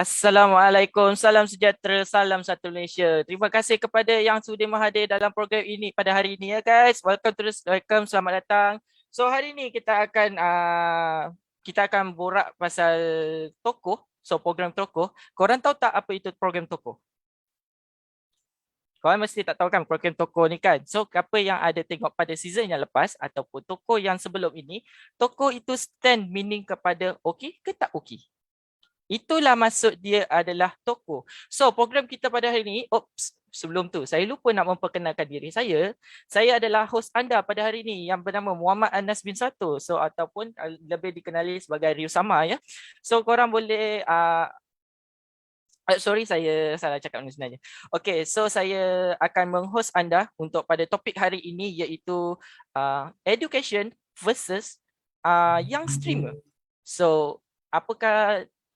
Assalamualaikum, salam sejahtera, salam satu Malaysia. Terima kasih kepada yang sudi menghadir dalam program ini pada hari ini ya guys. Welcome, selamat datang. So hari ini kita akan borak pasal tokoh. So program tokoh. Korang tahu tak apa itu program tokoh? Korang mesti tak tahu kan program tokoh ni kan. So apa yang ada tengok pada season yang lepas ataupun tokoh yang sebelum ini, tokoh itu stand meaning kepada okey ke tak okey. Itulah maksud dia adalah tokoh. So program kita pada hari ini, sebelum tu saya lupa nak memperkenalkan diri saya. Saya adalah host anda pada hari ini yang bernama Muhammad Anas bin Sato. So ataupun lebih dikenali sebagai Ryu Sama ya. So korang boleh sorry, saya salah cakap ni sebenarnya. Okay, so saya akan menghost anda untuk pada topik hari ini iaitu education versus young streamer. So,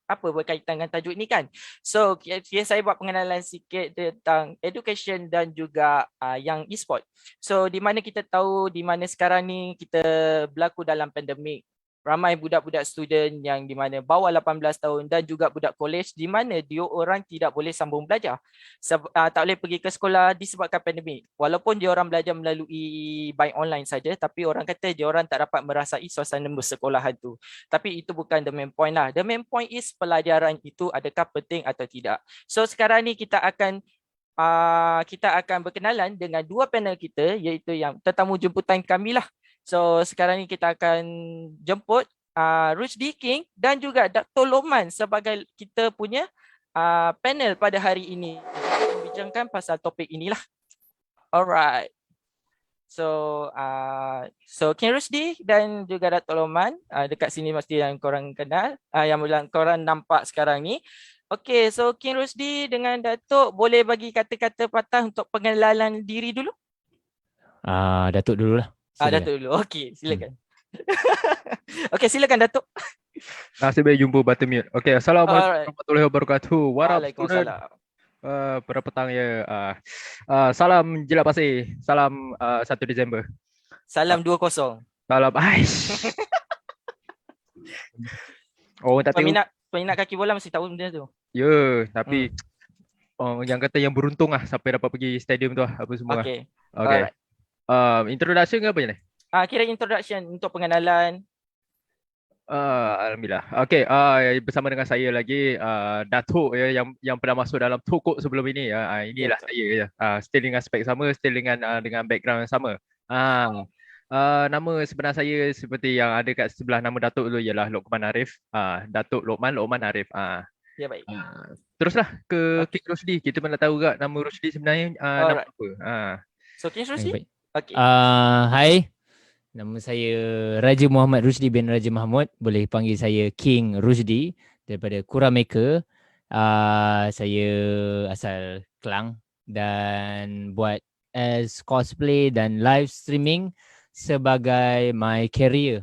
apa berkaitan dengan tajuk ini kan? So, saya buat pengenalan sikit tentang education dan juga young e-sport. So, di mana kita tahu di mana sekarang ni kita berlaku dalam pandemik. Ramai budak-budak student yang di mana bawah 18 tahun dan juga budak college di mana dia orang tidak boleh sambung belajar. Tak boleh pergi ke sekolah disebabkan pandemik. Walaupun dia orang belajar melalui by online saja, tapi orang kata dia orang tak dapat merasai suasana bersekolahan tu. Tapi itu bukan the main point lah. The main point is pelajaran itu adakah penting atau tidak. So sekarang ni kita akan berkenalan dengan dua panel kita iaitu yang tetamu jemputan kami lah. So sekarang ni kita akan jemput Rusdi King dan juga Dr. Loman sebagai kita punya panel pada hari ini untuk membincangkan pasal topik inilah. Alright. So King Rusdi dan juga Dr. Loman dekat sini mesti yang korang kenal, yang korang nampak sekarang ni. Okay, so King Rusdi dengan Datuk boleh bagi kata-kata patah untuk pengenalan diri dulu? Datuk dululah. Datuk dulu. Okey, silakan. Okey, silakan Datuk. Nasib baik jumpa Buttermute. Okey, Assalamualaikum warahmatullahi wabarakatuh. Waalaikumsalam. Pada petang ya. Salam jelak pasir. Salam 1 Disember. Salam 20. Salam aish. Oh, tak tahu. Peminat kaki bola mesti tahu benda tu. Ya, tapi yang kata yang beruntung lah sampai dapat pergi stadium tu lah, apa semua. Okey. Okey. Introduction ke apa je ni? Kira introduction untuk pengenalan. Alhamdulillah. Okey, bersama dengan saya lagi Datuk ya yang pernah masuk dalam tokok sebelum ini ya. Inilah saya ya. Still dengan spek sama, still dengan background yang sama. Nama sebenar saya seperti yang ada kat sebelah nama Datuk tu ialah Lokman Arif. Datuk Lokman Arif. Ya baik. Teruslah ke King Rusdi. Kita pun nak tahu tak nama Rusdi sebenarnya nama apa. So King Rusdi. Okey. Hai. Nama saya Raja Muhammad Rusdi bin Raja Mahmud. Boleh panggil saya King Rusdi daripada Kura Maker. Saya asal Kelang dan buat as cosplay dan live streaming sebagai my career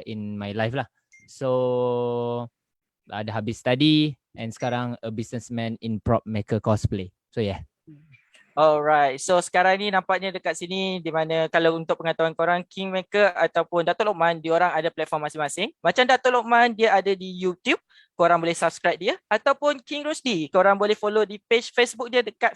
in my life lah. So ada habis study and sekarang a businessman in prop maker cosplay. So yeah. Alright, so sekarang ni nampaknya dekat sini di mana kalau untuk pengetahuan korang, Kingmaker ataupun Datuk Lokman, diorang ada platform masing-masing. Macam Datuk Lokman, dia ada di YouTube, korang boleh subscribe dia. Ataupun King Rusdi, korang boleh follow di page Facebook dia dekat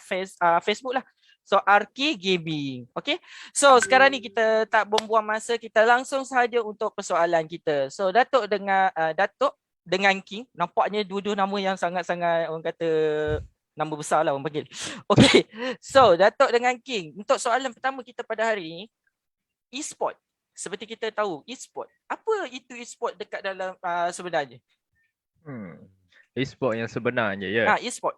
Facebook lah. So Arki Gaming. Okay, so sekarang ni kita tak membuang masa, kita langsung sahaja untuk persoalan kita. So Datuk dengan King, nampaknya dua-dua nama yang sangat-sangat orang kata nama besar lah orang panggil. Okay, so Datuk dengan King, untuk soalan pertama kita pada hari ini, e-sport. Seperti kita tahu, e-sport. Apa itu e-sport dekat dalam sebenarnya? E-sport yang sebenarnya ya. E-sport.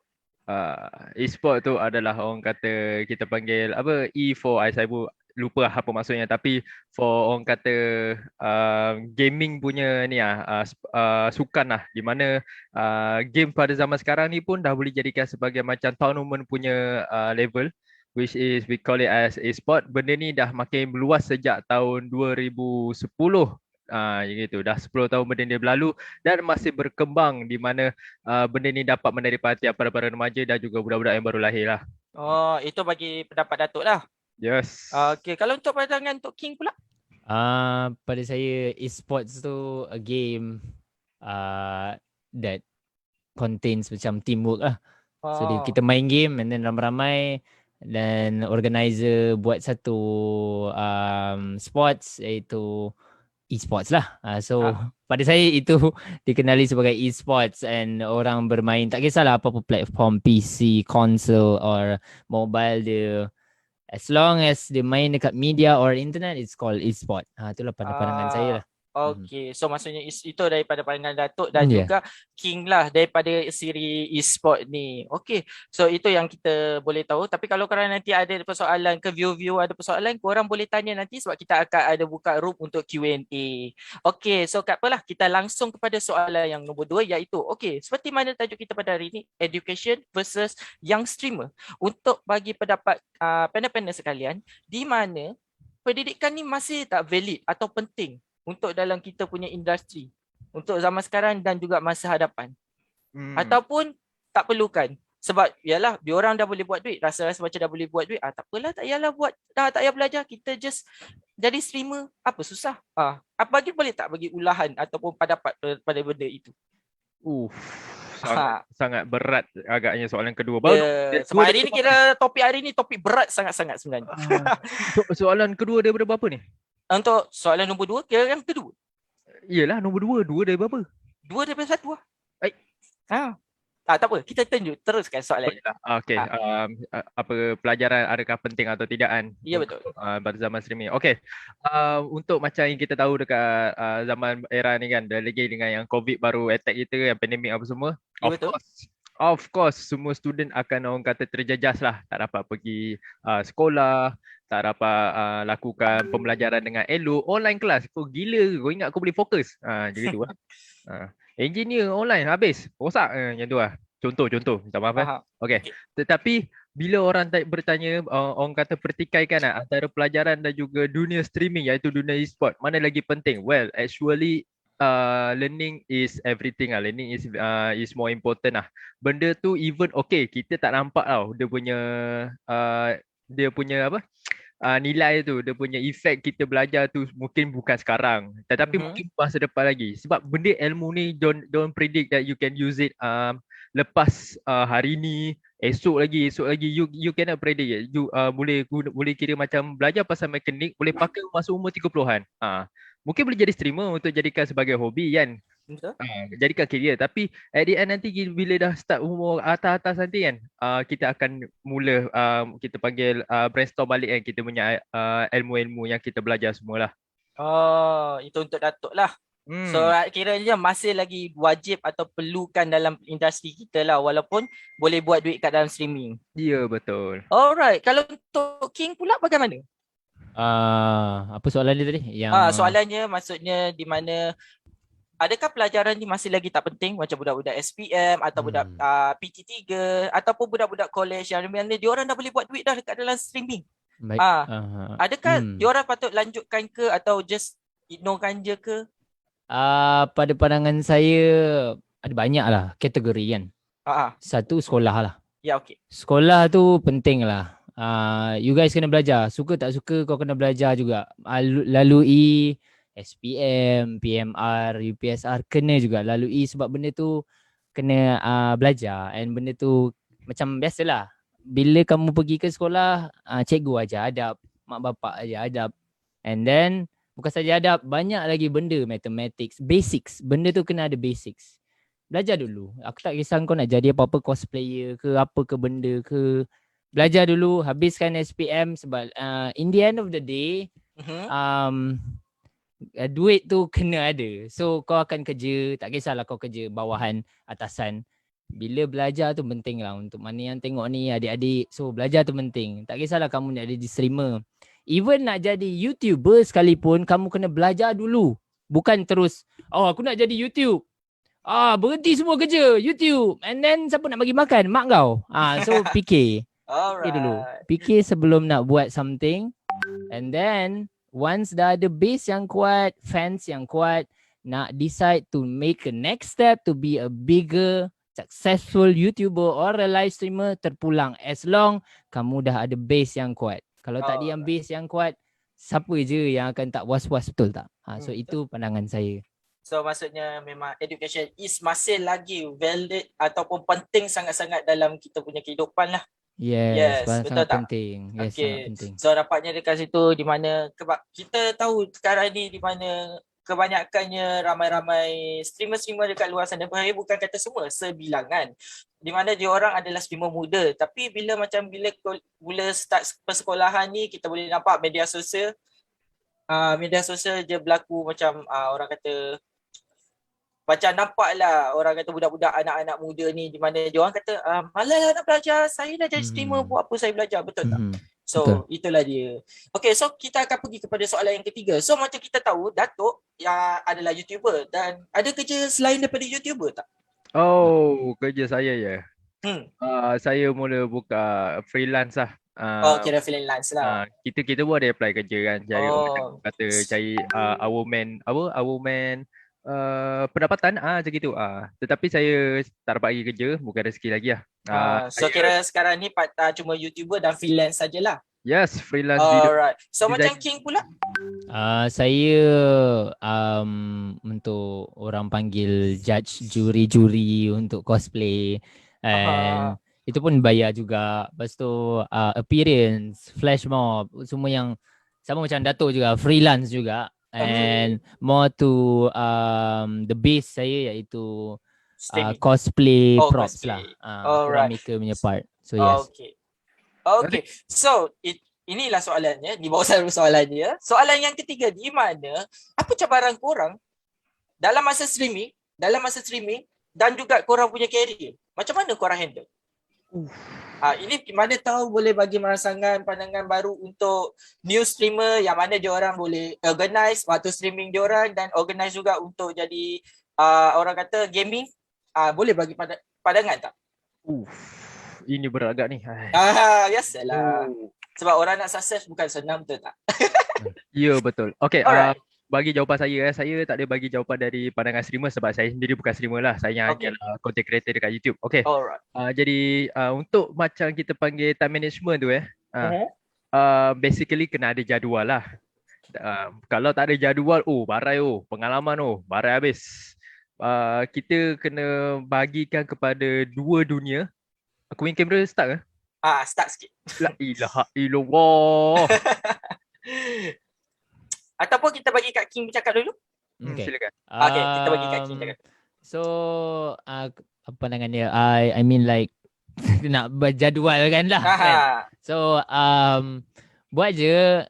E-sport tu adalah orang kata kita panggil apa, E for I, saya lupa apa maksudnya, tapi for orang kata gaming punya ni sukan lah, di mana game pada zaman sekarang ni pun dah boleh jadikan sebagai macam tournament punya level, which is we call it as e-sport. Benda ni dah makin meluas sejak tahun 2010. Gitu, dah 10 tahun benda ni berlalu dan masih berkembang, di mana benda ni dapat menarik perhatian para remaja dan juga budak-budak yang baru lahir lah. Oh, itu bagi pendapat Datuk lah. Yes. Okay, kalau untuk pandangan untuk King pula? Pada saya, e-sports tu a game that contains macam teamwork lah. So Oh. kita main game and then ramai-ramai dan organizer buat satu sports iaitu e-sports lah. So pada saya itu dikenali sebagai e-sports and orang bermain tak kisahlah apa-apa platform PC, console or mobile dia. As long as dia main dekat media or internet, it's called e-sport. Itulah pandangan saya lah. Okay, so maksudnya itu daripada pandangan Datuk dan Yeah. juga King lah daripada siri e-sport ni. Okay, so itu yang kita boleh tahu. Tapi kalau korang nanti ada persoalan ke view ada persoalan, korang boleh tanya nanti sebab kita akan ada buka room untuk Q&A. Okay, so tak apalah, kita langsung kepada soalan yang nombor 2 iaitu, okay, seperti mana tajuk kita pada hari ini, education versus young streamer. Untuk bagi pendapat panel-panel sekalian, di mana pendidikan ni masih tak valid atau penting untuk dalam kita punya industri untuk zaman sekarang dan juga masa hadapan. Ataupun tak perlukan. Sebab yalah, diorang dah boleh buat duit, rasa-rasa macam dah boleh buat duit, tak apalah, tak payahlah buat, tak payah belajar, kita just jadi streamer, apa susah. Apa boleh tak bagi ulahan ataupun pendapat pada benda itu? Sangat berat agaknya soalan kedua. Sebab hari ni kira topik hari ni topik berat sangat-sangat sebenarnya. Soalan kedua daripada berapa ni? Untuk soalan nombor 2, kira yang kedua. Iyalah nombor 2. 2 dari berapa? 2 daripada 1 lah. Tak apa, kita teruskan soalan. Okay. Apa pelajaran adakah penting atau tidak kan? Ya, betul. Pada zaman streaming. Okay. Untuk macam yang kita tahu dekat zaman era ni kan, lagi dengan yang COVID baru attack kita, yang pandemik apa semua. Ya, betul. Of course, semua student akan orang kata terjejas lah. Tak dapat pergi sekolah, tak dapat lakukan pembelajaran dengan elok. Online kelas, kau gila ke? Kau ingat kau boleh fokus? Macam itu lah. Engineer online habis, rosak macam tu lah. Contoh, minta maaf. Okay. Tetapi bila orang bertanya, orang kata pertikaikan antara pelajaran dan juga dunia streaming iaitu dunia e-sport, mana lagi penting? Well, actually learning is everything lah. Learning is more important lah. Benda tu even kita tak nampak tau dia punya apa nilai tu, dia punya efek kita belajar tu mungkin bukan sekarang, tetapi mungkin masa depan lagi. Sebab benda ilmu ni don't predict that you can use it lepas hari ni, esok lagi you cannot predict it. You boleh kira macam belajar pasal mekanik boleh pakai masa umur 30-an. Mungkin boleh jadi streamer untuk jadikan sebagai hobi kan. Betul. Jadikan career. Tapi at the end nanti bila dah start umur atas-atas nanti kan, kita akan mula kita panggil brainstorm balik kan, kita punya ilmu-ilmu yang kita belajar semualah. Itu untuk Datuk lah. So kiranya masih lagi wajib atau perlukan dalam industri kita lah, walaupun boleh buat duit kat dalam streaming. Ya, betul. Alright, kalau untuk King pula bagaimana? Apa soalan dia tadi? Soalannya maksudnya di mana adakah pelajaran ni masih lagi tak penting macam budak-budak SPM atau budak PT3 ataupun budak-budak college yang mana diorang dah boleh buat duit dah dekat dalam streaming. Baik. Adakah diorang patut lanjutkan ke atau just ignorekan je ke? Pada pandangan saya ada banyak lah kategori kan. Satu, sekolah lah. Ya, okey. Sekolah tu penting lah. You guys kena belajar. Suka tak suka kau kena belajar juga. Lalui SPM, PMR, UPSR kena juga lalui sebab benda tu kena belajar. And benda tu macam biasalah. Bila kamu pergi ke sekolah, cikgu ajar adab, mak bapak ajar adab. And then bukan saja adab, banyak lagi benda, mathematics, basics. Benda tu kena ada basics. Belajar dulu. Aku tak kisah kau nak jadi apa-apa cosplayer ke apa ke benda ke. Belajar dulu, habiskan SPM sebab in the end of the day, duit tu kena ada. So kau akan kerja, tak kisahlah kau kerja bawahan, atasan. Bila belajar tu penting lah untuk mana yang tengok ni adik-adik. So belajar tu penting. Tak kisahlah kamu nak jadi streamer. Even nak jadi YouTuber sekalipun, kamu kena belajar dulu. Bukan terus, aku nak jadi YouTube. Berhenti semua kerja, YouTube. And then siapa nak bagi makan? Mak kau. So fikir. Alright. Fikir dulu. Fikir sebelum nak buat something. And then once dah ada base yang kuat, fans yang kuat, nak decide to make a next step to be a bigger, successful YouTuber or a live streamer, terpulang. As long kamu dah ada base yang kuat. Kalau tak ada yang base yang kuat, siapa je yang akan tak was-was, betul tak? So itu pandangan saya. So maksudnya memang education is masih lagi valid ataupun penting sangat-sangat dalam kita punya kehidupan lah. Yes, Yes, betul sangat tak? penting. Yes, sangat Okay. penting. So dapatnya dekat situ di mana kita tahu sekarang ni di mana kebanyakannya ramai-ramai streamer-streamer dekat luar sana, bukan kata semua, sebilangan. Di mana dia orang adalah streamer muda. Tapi bila start persekolahan ni, kita boleh nampak media sosial je berlaku macam orang kata macam nampak lah orang kata budak-budak anak-anak muda ni di mana dia orang kata malas lah nak belajar, saya dah jadi streamer, buat apa saya belajar, betul tak? So itulah dia. Okay, so kita akan pergi kepada soalan yang ketiga. So macam kita tahu Datuk yang adalah YouTuber, dan ada kerja selain daripada YouTuber tak? Oh, kerja saya ya. Saya mula buka freelance lah. Kira freelance lah. Kita pun ada apply kerja kan. Cari orang kata cari our man pendapatan macam gitu. Tetapi saya tak dapat lagi kerja, bukan rezeki lagi lah. So kira sekarang ni cuma YouTuber dan freelance sajalah. Yes, freelance video. Alright. So macam King pula? Saya untuk orang panggil judge juri-juri untuk cosplay, and itu pun bayar juga. Lepas tu appearance, flash mob, semua yang sama macam Dato' juga, freelance juga. And more to the base saya iaitu cosplay props cosplay lah. Orang maker punya part. So yes. Okay. So inilah soalannya, di bawah soalannya. Soalan yang ketiga, di mana apa cabaran korang dalam masa streaming dan juga korang punya career? Macam mana korang handle? Ini mana tahu boleh bagi merasangan pandangan baru untuk new streamer yang mana dia orang boleh organize waktu streaming dia orang dan organize juga untuk jadi orang kata gaming. Boleh bagi pandangan tak? Ini berat agak ni. Biasalah. Sebab orang nak sukses bukan senang, betul tak? Ya, betul. Okay, bagi jawapan saya tak ada bagi jawapan dari pandangan streamer sebab saya sendiri bukan streamer lah. Saya hanyalah content creator dekat YouTube. Okay. Jadi untuk macam kita panggil time management tu basically kena ada jadual lah. Kalau tak ada jadual, barai pengalaman barai habis. Kita kena bagikan kepada dua dunia. Aku main kamera start ke? Start sikit. La ilaha illallah. Ataupun kita bagi Kak King bercakap dulu. Silakan. Okay, kita bagi Kak King cakap. So apa pandangan dia? I mean like nak berjadual kan lah. Kan? So buat je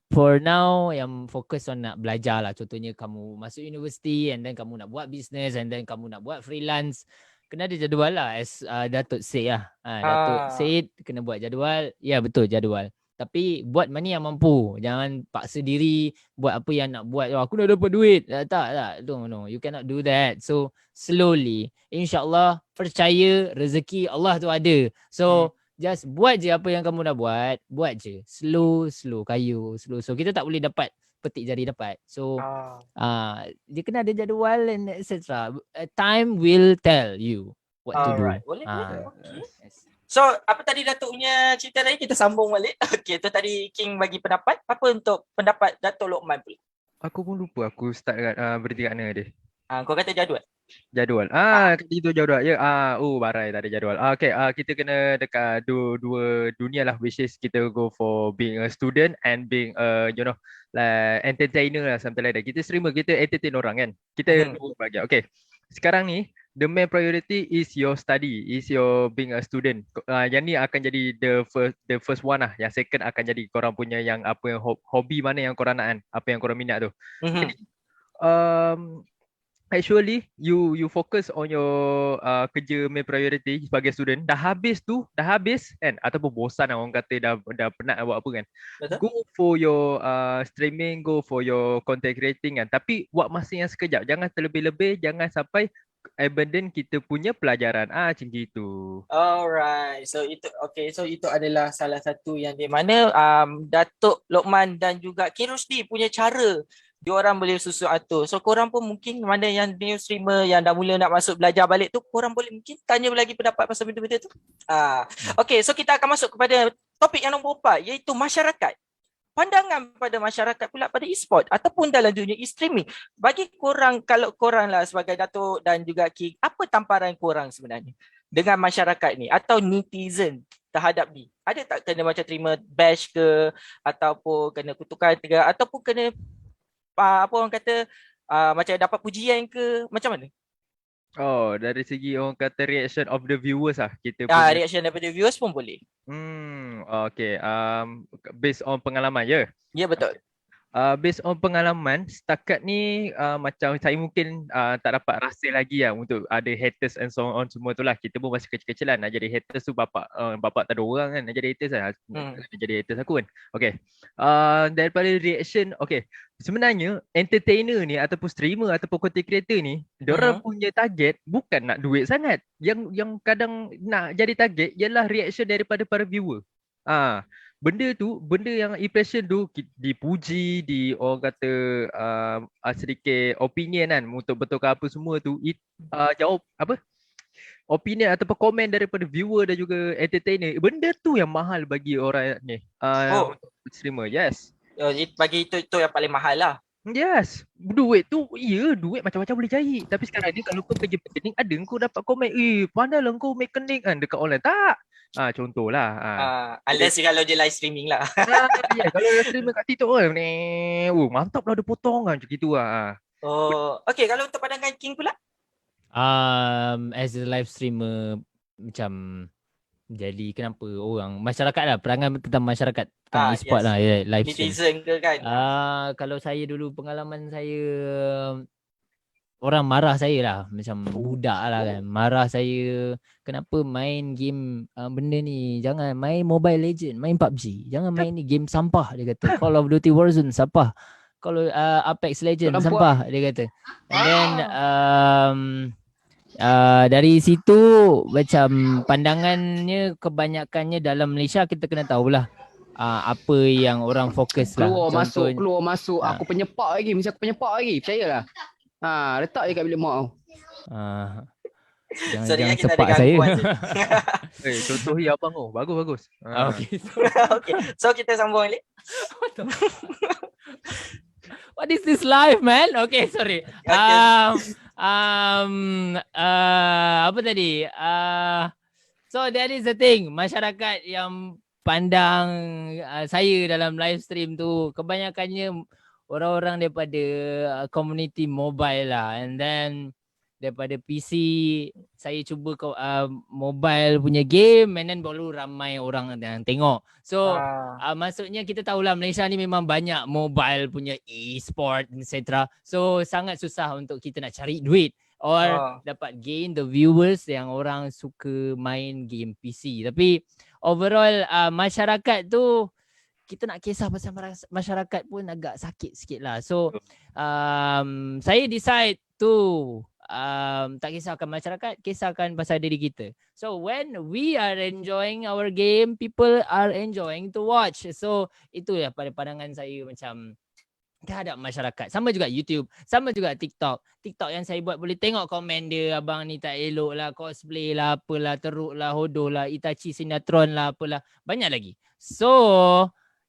for now yang fokus on nak belajar lah. Contohnya kamu masuk universiti and then kamu nak buat business and then kamu nak buat freelance. Kena ada jadual lah, as Datuk said lah. Datuk said kena buat jadual. Ya betul, jadual. Tapi buat mana yang mampu. Jangan paksa diri buat apa yang nak buat. Aku dah dapat duit. Tak. No. You cannot do that. So slowly, insyaAllah, percaya rezeki Allah tu ada. So just buat je apa yang kamu dah buat. Buat je. Slow, kayu, slow. So kita tak boleh dapat petik jari dapat. So dia kena ada jadual and etc. Time will tell you what to do. Boleh. Okay. So apa tadi Datuk punya cerita tadi, kita sambung balik. Okay, tu tadi King bagi pendapat. Apa untuk pendapat Datuk Lokman pula? Aku pun lupa aku start berhenti kat mana dia. Kau kata jadual. Itu jadual. Ya. Barai tak ada jadual. Okay, kita kena dekat dua dunia lah, which is kita go for being a student and being like entertainer lah, something like that. Kita streamer, kita entertain orang kan. Kita bahagia. Okay. Sekarang ni the main priority is your study, is your being a student. Yang ni akan jadi the first one lah. Yang second akan jadi korang punya yang apa yang hobi mana yang korang nak kan, apa yang korang minat tu. Okay. Actually you focus on your kerja main priority sebagai student. Dah habis kan, ataupun bosan orang kata dah penat buat apa kan. Betul? Go for your streaming, go for your content creating kan. Tapi buat masa yang sekejap, jangan terlebih-lebih, jangan sampai abandon kita punya pelajaran. Macam gitu. Alright. So itu adalah salah satu yang di mana Datuk Lokman dan juga King Rusdi punya cara diorang boleh susun atur. So korang pun mungkin mana yang new streamer yang dah mula nak masuk belajar balik tu, korang boleh mungkin tanya lagi pendapat pasal benda-benda tu. Okay, so kita akan masuk kepada topik yang nombor 4, iaitu masyarakat. pandangan pada masyarakat pula pada e-sport ataupun dalam dunia e-streaming. Bagi korang, kalau korang lah sebagai Datuk dan juga King, apa tamparan korang sebenarnya dengan masyarakat ni atau netizen terhadap ni? Ada tak kena macam terima bash ke, ataupun kena kutukan ke, ataupun kena apa orang kata macam dapat pujian ke, macam mana? Oh, dari segi orang kata reaction of the viewers lah kita punya. Reaction daripada viewers pun boleh. Okay. Based on pengalaman je. Ya, betul. Based on pengalaman, setakat ni macam saya mungkin tak dapat rasa lagi lah untuk ada haters and so on semua tu lah. Kita pun masih kecil-kecilan nak jadi haters tu bapak tak ada orang kan nak jadi haters lah. Nak jadi haters aku kan. Okay. Daripada reaction, okay. Sebenarnya entertainer ni ataupun streamer ataupun content creator ni, diorang punya target bukan nak duit sangat. Yang kadang nak jadi target ialah reaction daripada para viewer. Benda yang impression tu dipuji, orang kata sedikit opinion kan untuk betulkan apa semua tu, jawab apa? Opinion ataupun komen daripada viewer dan juga entertainer. Benda tu yang mahal bagi orang ni. Streamer, yes. Bagi itu yang paling mahal lah. Yes. Duit tu, duit macam-macam boleh cari. Tapi sekarang ni kalau kau kerja marketing, ada kau dapat komen, pandai lah kau make kening kan dekat online. Tak. Contohlah. Unless kalau dia live streaming lah. Kalau live streaming kat TikTok kan, mantap lah ada potongan macam gitu lah. Okay, kalau untuk pandangan King pula? As a live streamer, macam jadi kenapa orang masyarakat lah, perangai tentang masyarakat tentang e-sport lah, live stream. Netizen ke kan? Kalau saya dulu pengalaman saya, orang marah saya lah, macam budak lah kan, marah saya kenapa main game benda ni, jangan main Mobile Legend, main PUBG, jangan main ni game sampah, dia kata. Call of Duty Warzone sampah, kalau Apex Legend sampah, dia kata. And then dari situ macam pandangannya kebanyakannya dalam Malaysia, kita kena tahulah apa yang orang fokus lah. Keluar masuk aku penyepak lagi, mesti aku penyepak lagi, percayalah. Letak je kat bilik mak kau. Jangan sepak saya. Contohi abang tu, bagus. Okay. So kita sambung balik. What is this live, man? Okay, sorry. Apa tadi? So that is the thing. Masyarakat yang pandang saya dalam live stream tu kebanyakannya orang-orang daripada community mobile lah, and then daripada PC saya cuba mobile punya game, and then baru ramai orang yang tengok. So maksudnya kita tahulah Malaysia ni memang banyak mobile punya e-sport etc. So sangat susah untuk kita nak cari duit or dapat gain the viewers yang orang suka main game PC. Tapi overall masyarakat tu, kita nak kisah pasal masyarakat pun agak sakit sikit lah. So saya decide to tak kisahkan masyarakat, kisahkan pasal diri kita. So when we are enjoying our game, people are enjoying to watch. So itulah pada pandangan saya macam terhadap masyarakat. Sama juga YouTube, sama juga TikTok. TikTok yang saya buat boleh tengok komen dia, abang ni tak elok lah, cosplay lah, apalah, teruk lah, hodoh lah, Itachi sinetron lah, apalah, banyak lagi. So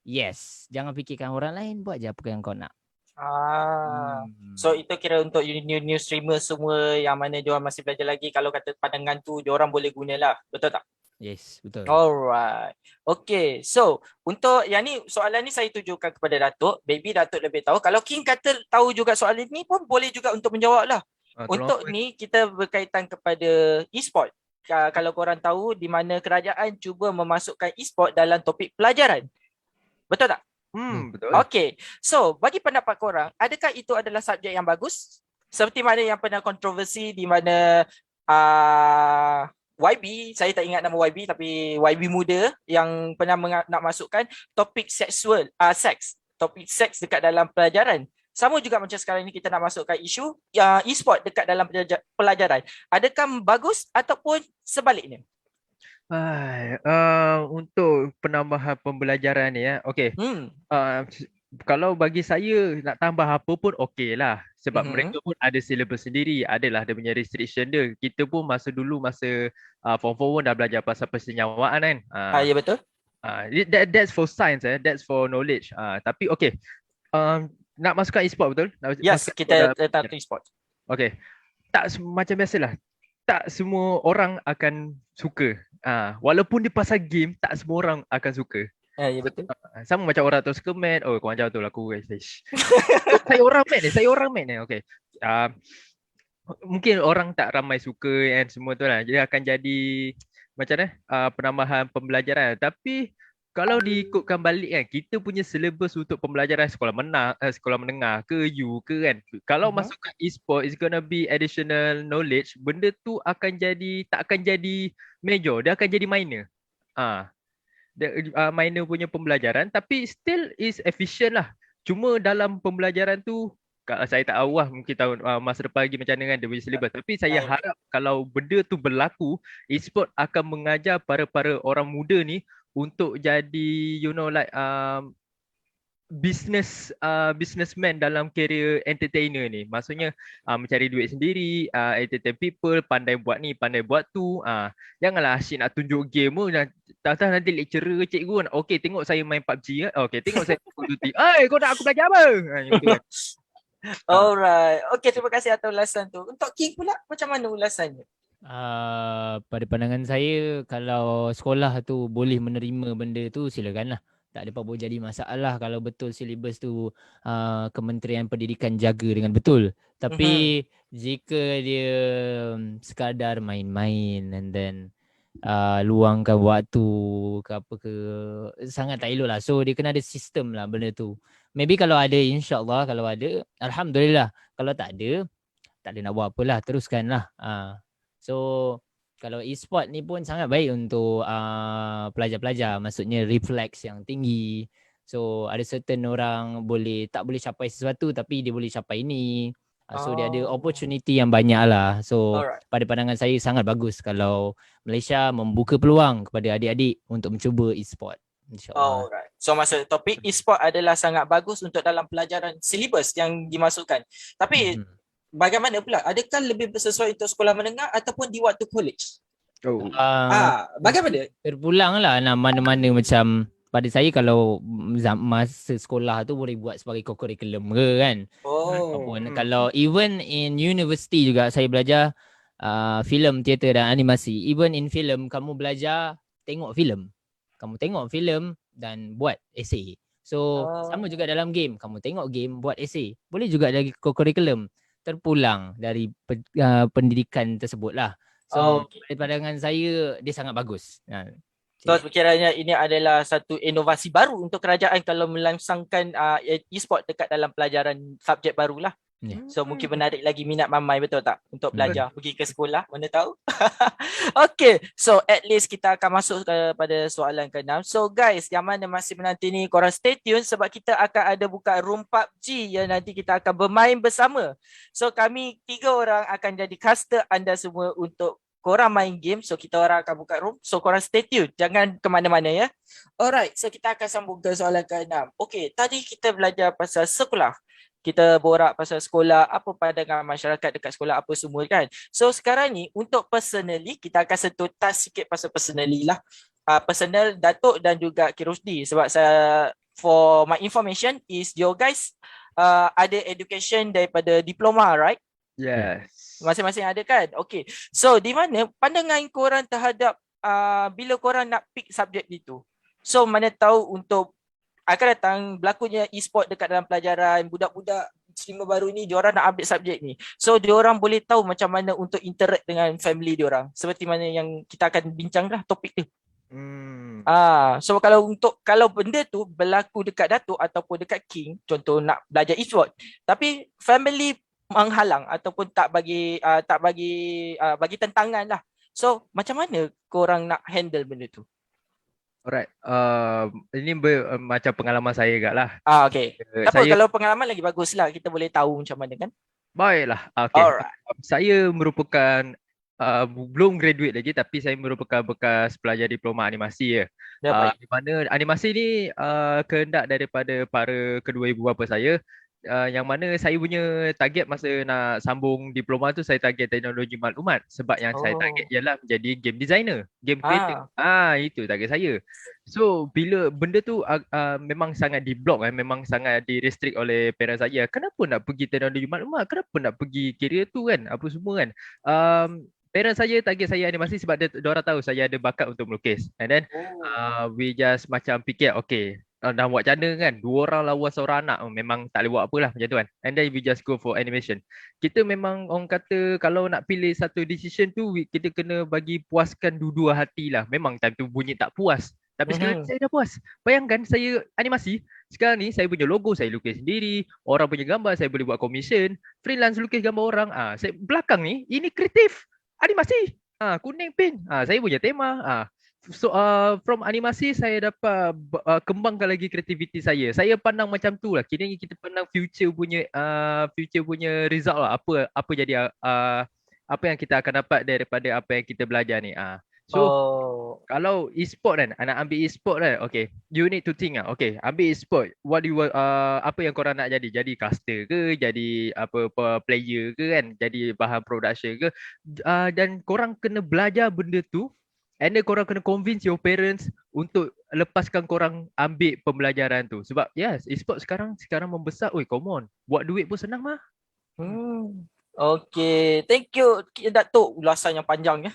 yes, jangan fikirkan orang lain, buat je apa yang kau nak. So itu kira untuk new streamer semua yang mana diorang masih belajar lagi, kalau kata pandangan tu diorang boleh gunalah, betul tak? Yes, betul. Alright. Okay, so untuk yang ni, soalan ni saya tujukan kepada Datuk. Baby Datuk lebih tahu. Kalau King kata tahu juga soalan ni pun boleh juga untuk menjawab lah. Untuk ni kita berkaitan kepada e-sport. Kalau korang tahu di mana kerajaan cuba memasukkan e-sport dalam topik pelajaran. Betul tak? Betul. Okay, so bagi pendapat korang, adakah itu adalah subjek yang bagus? Seperti mana yang pernah kontroversi di mana YB, saya tak ingat nama YB, tapi YB muda yang pernah nak masukkan topik seksual, topik seks dekat dalam pelajaran. Sama juga macam sekarang ni kita nak masukkan isu e-sport dekat dalam pelajaran. Adakah bagus ataupun sebaliknya? Untuk penambahan pembelajaran ni okey. Kalau bagi saya nak tambah apa pun okey lah. Sebab mereka pun ada syllabus sendiri, adalah dia punya restriction dia. Kita pun masa dulu form 4 pun dah belajar pasal persenyawaan kan. Ya betul. That's for science, that's for knowledge. Tapi okay, nak masukkan e-sport betul? Nak Yes, masukkan kita e-sport letak e-sport. okay. Macam biasalah. Tak semua orang akan suka. Walaupun dia pasal game, tak semua orang akan suka. Ya betul. Sama macam orang tu suka mat. Oh, kau macam tu lah aku guys. Saya orang mat ni. Okay. Mungkin orang tak ramai suka and semua tu lah. Jadi akan jadi macam mana? Penambahan pembelajaran. Tapi kalau diikutkan balik kan, kita punya syllabus untuk pembelajaran sekolah menengah ke U ke kan. Kalau masukkan e-sport, it's gonna be additional knowledge. Benda tu tak akan jadi major, dia akan jadi minor. Minor punya pembelajaran, tapi still is efficient lah. Cuma dalam pembelajaran tu, kalau saya tak tahu lah, mungkin tahun masa depan lagi macam mana kan dia punya syllabus. Tapi saya harap kalau benda tu berlaku, e-sport akan mengajar para orang muda ni untuk jadi businessman dalam career entertainer ni. Maksudnya mencari duit sendiri, entertain people, pandai buat ni, pandai buat tu. Janganlah asyik nak tunjuk game pun. Tak nanti lecturer cikgu kan. Okay, tengok saya main PUBG. Okay, tengok saya Call of Duty. Kau nak aku belajar apa? Gitu kan. Alright. Okay, terima kasih atas ulasan tu. Untuk King pula, macam mana ulasannya? Pada pandangan saya, kalau sekolah tu boleh menerima benda tu, silakanlah. Tak ada apa-apa jadi masalah kalau betul silibus tu Kementerian Pendidikan jaga dengan betul. Tapi jika dia sekadar main-main and then luangkan waktu ke apa ke, sangat tak elok lah. So dia kena ada sistem lah benda tu. Maybe kalau ada, insyaAllah kalau ada, Alhamdulillah. Kalau tak ada nak buat apalah, teruskanlah. So kalau e-sport ni pun sangat baik untuk pelajar-pelajar, maksudnya refleks yang tinggi. So ada certain orang tak boleh capai sesuatu tapi dia boleh capai ini. So dia ada opportunity yang banyak lah. So pada pandangan saya sangat bagus kalau Malaysia membuka peluang kepada adik-adik untuk mencuba e-sport. InsyaAllah. Alright. So maksud topik e-sport adalah sangat bagus untuk dalam pelajaran silibus yang dimasukkan. Tapi bagaimana pula? Adakah lebih sesuai untuk sekolah menengah ataupun di waktu college? Bagaimana? Terpulang lah mana-mana macam pada saya kalau masa sekolah tu boleh buat sebagai co-curriculum ke kan. Kalau even in university juga saya belajar filem, teater dan animasi. Even in filem kamu belajar tengok filem. Kamu tengok filem dan buat essay. So sama juga dalam game. Kamu tengok game, buat essay. Boleh juga jadi co-curriculum. Terpulang dari pendidikan tersebut lah. So dari pandangan saya dia sangat bagus. So sekiranya ini adalah satu inovasi baru untuk kerajaan kalau melangsangkan e-sport dekat dalam pelajaran subjek barulah. So mungkin menarik lagi minat mamai, betul tak? Untuk belajar, pergi ke sekolah, mana tahu. Okay, so at least kita akan masuk kepada soalan ke-6. So guys, yang mana masih menanti ni, korang stay tune sebab kita akan ada buka room PUBG yang nanti kita akan bermain bersama. So kami 3 orang akan jadi caster anda semua untuk korang main game. So kita orang akan buka room. So korang stay tune, jangan ke mana-mana ya. Alright, so kita akan sambung ke soalan ke-6. Okay, tadi kita belajar pasal sekolah. Kita borak pasal sekolah, apa pandangan masyarakat dekat sekolah, apa semua kan. So sekarang ni untuk personally, kita akan sentuh touch sikit pasal personally lah. Personal Datuk dan juga Kirusdi. Sebab saya, for my information is your guys ada education daripada diploma, right? Yes. Masing-masing ada kan? Okay. So di mana pandangan korang terhadap bila korang nak pick subjek itu? So mana tahu untuk akan datang berlakunya e-sport dekat dalam pelajaran, budak-budak streamer baru ni diorang nak update subjek ni. So diorang boleh tahu macam mana untuk interact dengan family diorang. Seperti mana yang kita akan bincang lah topik tu. So kalau benda tu berlaku dekat Datuk ataupun dekat King, contoh nak belajar e-sport, tapi family menghalang ataupun tak bagi tentangan lah. So macam mana korang nak handle benda tu? Alright, ini macam pengalaman saya agak lah. Okay. Kalau pengalaman lagi bagus lah, kita boleh tahu macam mana kan? Baiklah, okay. Alright. Saya merupakan belum graduate lagi tapi saya merupakan bekas pelajar diploma animasi ya. Di mana animasi ni kehendak daripada para kedua ibu bapa saya. yang mana saya punya target masa nak sambung diploma tu, saya target teknologi maklumat sebab yang saya target ialah menjadi game designer, game creator. Itu target saya. So bila benda tu memang sangat di-block memang sangat di-restrict oleh parents saya. Kenapa nak pergi teknologi maklumat? Kenapa nak pergi career tu kan? Apa semua kan? Parents saya target saya animasi sebab diorang tahu saya ada bakat untuk melukis. And then we just macam fikir okay, dah buat macam mana kan, 2 orang lawan seorang anak, memang tak boleh buat apa lah macam tu kan. And then we just go for animation. Kita memang orang kata kalau nak pilih satu decision tu, kita kena bagi puaskan dua-dua hati lah. Memang time tu bunyi tak puas, tapi sekarang ni saya dah puas. Bayangkan saya animasi, sekarang ni saya punya logo saya lukis sendiri, orang punya gambar saya boleh buat commission, freelance lukis gambar orang. Saya belakang ni ini kreatif animasi. Kuning pin. Saya punya tema. So from animasi saya dapat kembangkan lagi kreativiti saya. Saya pandang macam tu lah. Kiranya kita pandang future punya result lah. Apa jadi apa yang kita akan dapat daripada apa yang kita belajar ni. So kalau e-sport kan, anak ambil e-sport kan, okay, you need to think okay, ambil e-sport, what do you apa yang korang nak jadi? Jadi caster ke, jadi apa player ke kan, jadi bahan production ke, dan korang kena belajar benda tu. And then korang kena convince your parents untuk lepaskan korang ambil pembelajaran tu. Sebab yes, e-sport sekarang membesar. Oi, come on. Buat duit pun senang mah. Okay, thank you Datuk, ulasan yang panjang ya.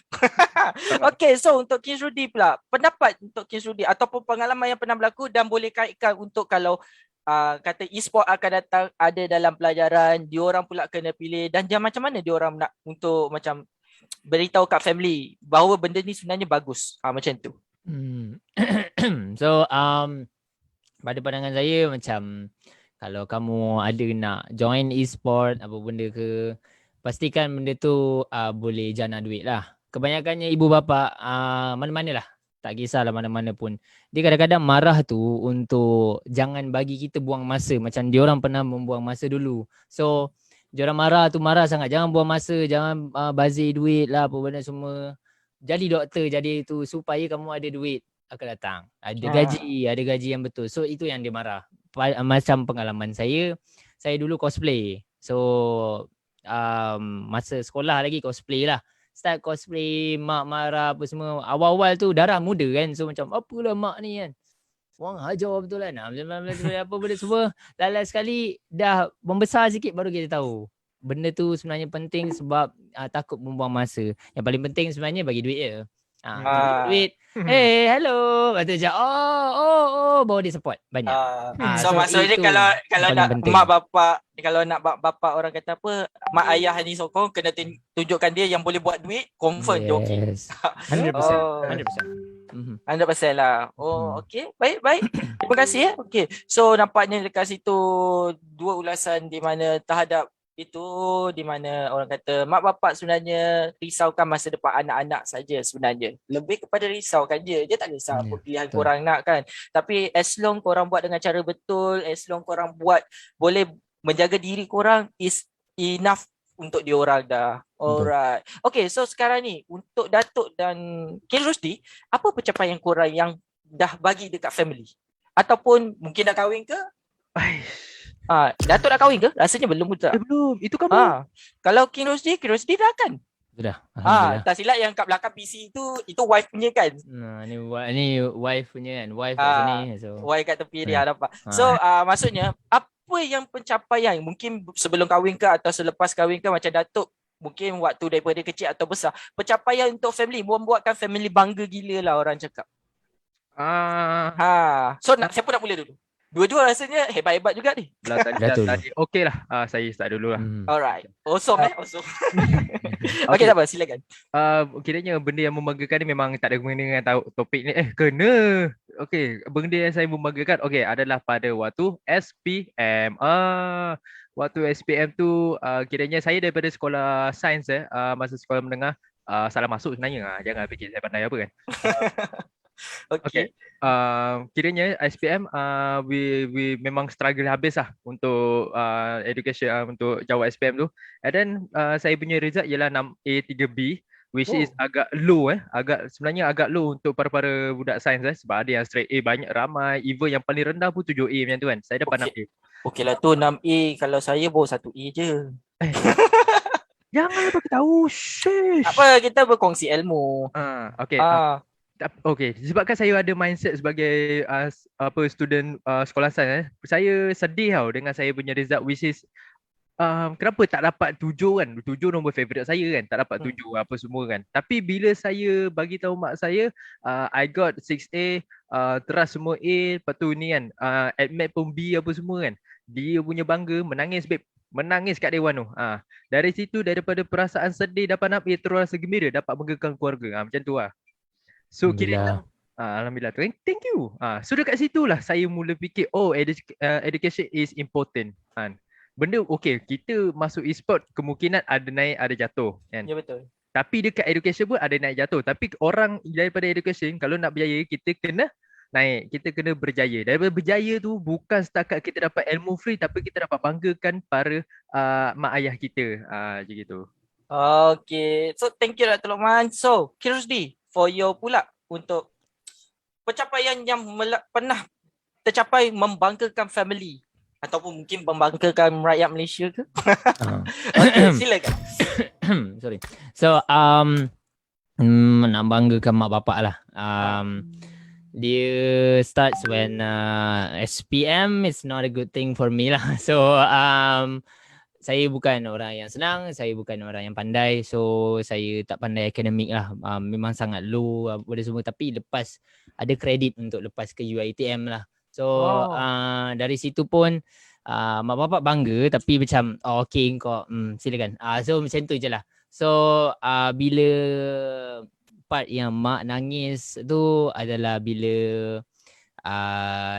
Okay, so untuk King Rudy pula, pendapat untuk King Rudy ataupun pengalaman yang pernah berlaku dan boleh kaitkan untuk kalau kata e-sport akan datang ada dalam pelajaran, diorang pula kena pilih dan macam mana diorang nak untuk macam beritahu kat family bahawa benda ni sebenarnya bagus. Macam tu. So pada pandangan saya macam kalau kamu ada nak join e-sport apa benda ke, pastikan benda tu boleh jana duit lah. Kebanyakannya ibu bapa mana-mana lah, tak kisahlah mana-mana pun, dia kadang-kadang marah tu untuk jangan bagi kita buang masa macam diorang pernah membuang masa dulu. So diorang marah sangat, jangan buang masa, jangan bazir duit lah apa benda semua. Jadi doktor, jadi tu supaya kamu ada duit akan datang. Ada gaji yang betul. So itu yang dia marah. Macam pengalaman saya dulu cosplay. So masa sekolah lagi cosplay lah. Start cosplay, mak marah apa semua. Awal-awal tu darah muda kan. So macam apalah mak ni kan. Orang hajar betul kan. Apa benda semua. Lala sekali dah membesar sikit baru kita tahu. Benda tu sebenarnya penting sebab takut membuang masa. Yang paling penting sebenarnya bagi duit je. Duit. Hey, hello. Kata je, bawa dia support banyak. So maksudnya kalau nak penting. Mak bapak, kalau nak bapak orang kata apa, mak ayah ni sokong, kena tunjukkan dia yang boleh buat duit, confirm dia okey. 100%. 100% lah. Okey. Baik. Terima kasih ya. Okey. So nampaknya dekat situ dua ulasan di mana terhadap itu, di mana orang kata mak bapak sebenarnya risaukan masa depan anak-anak saja sebenarnya. Lebih kepada risaukan dia tak risau apa pilihan korang nak kan. Tapi as long korang buat dengan cara betul, as long korang buat boleh menjaga diri korang is enough untuk diorang dah. Alright. Okay, so sekarang ni untuk Datuk dan King Rusdi, apa pencapaian korang yang dah bagi dekat family? Ataupun mungkin dah kahwin ke? Datuk dah kahwin ke? Rasanya belum pun tak? Belum. Itu kamu. Kalau King Rusdi dah kan? Sudah. Tak silap yang kat belakang PC itu wife punya kan? Ni wife punya kan. Wife kat sini. So. Wife kat tepi dia dapat. So maksudnya apa yang pencapaian mungkin sebelum kahwin ke atau selepas kahwin ke macam Datuk mungkin waktu daripada kecil atau besar, pencapaian untuk family membuatkan family bangga gila lah orang cakap. So siapa nak mula dulu? Dua-dua rasanya hebat-hebat juga ni. Tadi okey lah. Saya start dulu lah. Alright. Awesome. Okay, tak apa, silakan. Kiranya benda yang membanggakan ni memang tak ada kena dengan topik ni. Kena. Okey, benda yang saya membanggakan adalah pada waktu SPM. Waktu SPM tu kiranya saya daripada sekolah sains masa sekolah menengah salah masuk sebenarnya. Jangan fikir saya pandai apa kan. Okay. Kiranya SPM we memang struggle habis lah untuk education untuk jawab SPM tu. And then saya punya result ialah 6A 3B which is agak low sebenarnya agak low untuk para budak sains sebab ada yang straight A banyak ramai, even yang paling rendah pun 7A macam tu kan. Saya dapat 6A. Okey lah tu 6A, kalau saya baru 1A je. Eh, janganlah bagi tahu. Shush. Apa, kita berkongsi ilmu. Okay. Ah, Okay, sebabkan saya ada mindset sebagai student sekolah sains, saya sedih tau dengan saya punya result, which is kenapa tak dapat 7 kan? 7 nombor favourite saya kan. Tak dapat 7 apa semua kan. Tapi bila saya bagi tahu mak saya, I got 6A, teras semua A, lepas tu ni kan, admit pun B apa semua kan. Dia punya bangga, menangis babe. Menangis kat Dewan tu. Dari situ, daripada perasaan sedih dapat 6A, terus rasa gembira dapat banggakan keluarga. Macam tu lah. So kira Alhamdulillah. Thank you. So dekat situlah saya mula fikir, education is important. Benda okay, kita masuk e-sport kemungkinan ada naik ada jatuh kan. ya betul. Tapi dekat education pun ada naik jatuh. Tapi orang daripada education kalau nak berjaya, kita kena naik, kita kena berjaya. Daripada berjaya tu bukan setakat kita dapat ilmu free, tapi kita dapat banggakan para mak ayah kita. Macam gitu. Okay, so thank you Dr. Lokman. So, Kirusdi, for you pula untuk pencapaian yang pernah tercapai membanggakan family ataupun mungkin membanggakan rakyat Malaysia ke? Okay, silakan. Sorry. So nak banggakan mak bapak lah. Dia starts when SPM is not a good thing for me lah. So saya bukan orang yang senang, saya bukan orang yang pandai. So saya tak pandai akademik lah. Memang sangat low benda semua. Tapi lepas ada kredit untuk lepas ke UiTM lah. So dari situ pun mak bapak bangga, tapi macam okay kau silakan. So macam tu je lah. So bila part yang mak nangis tu adalah bila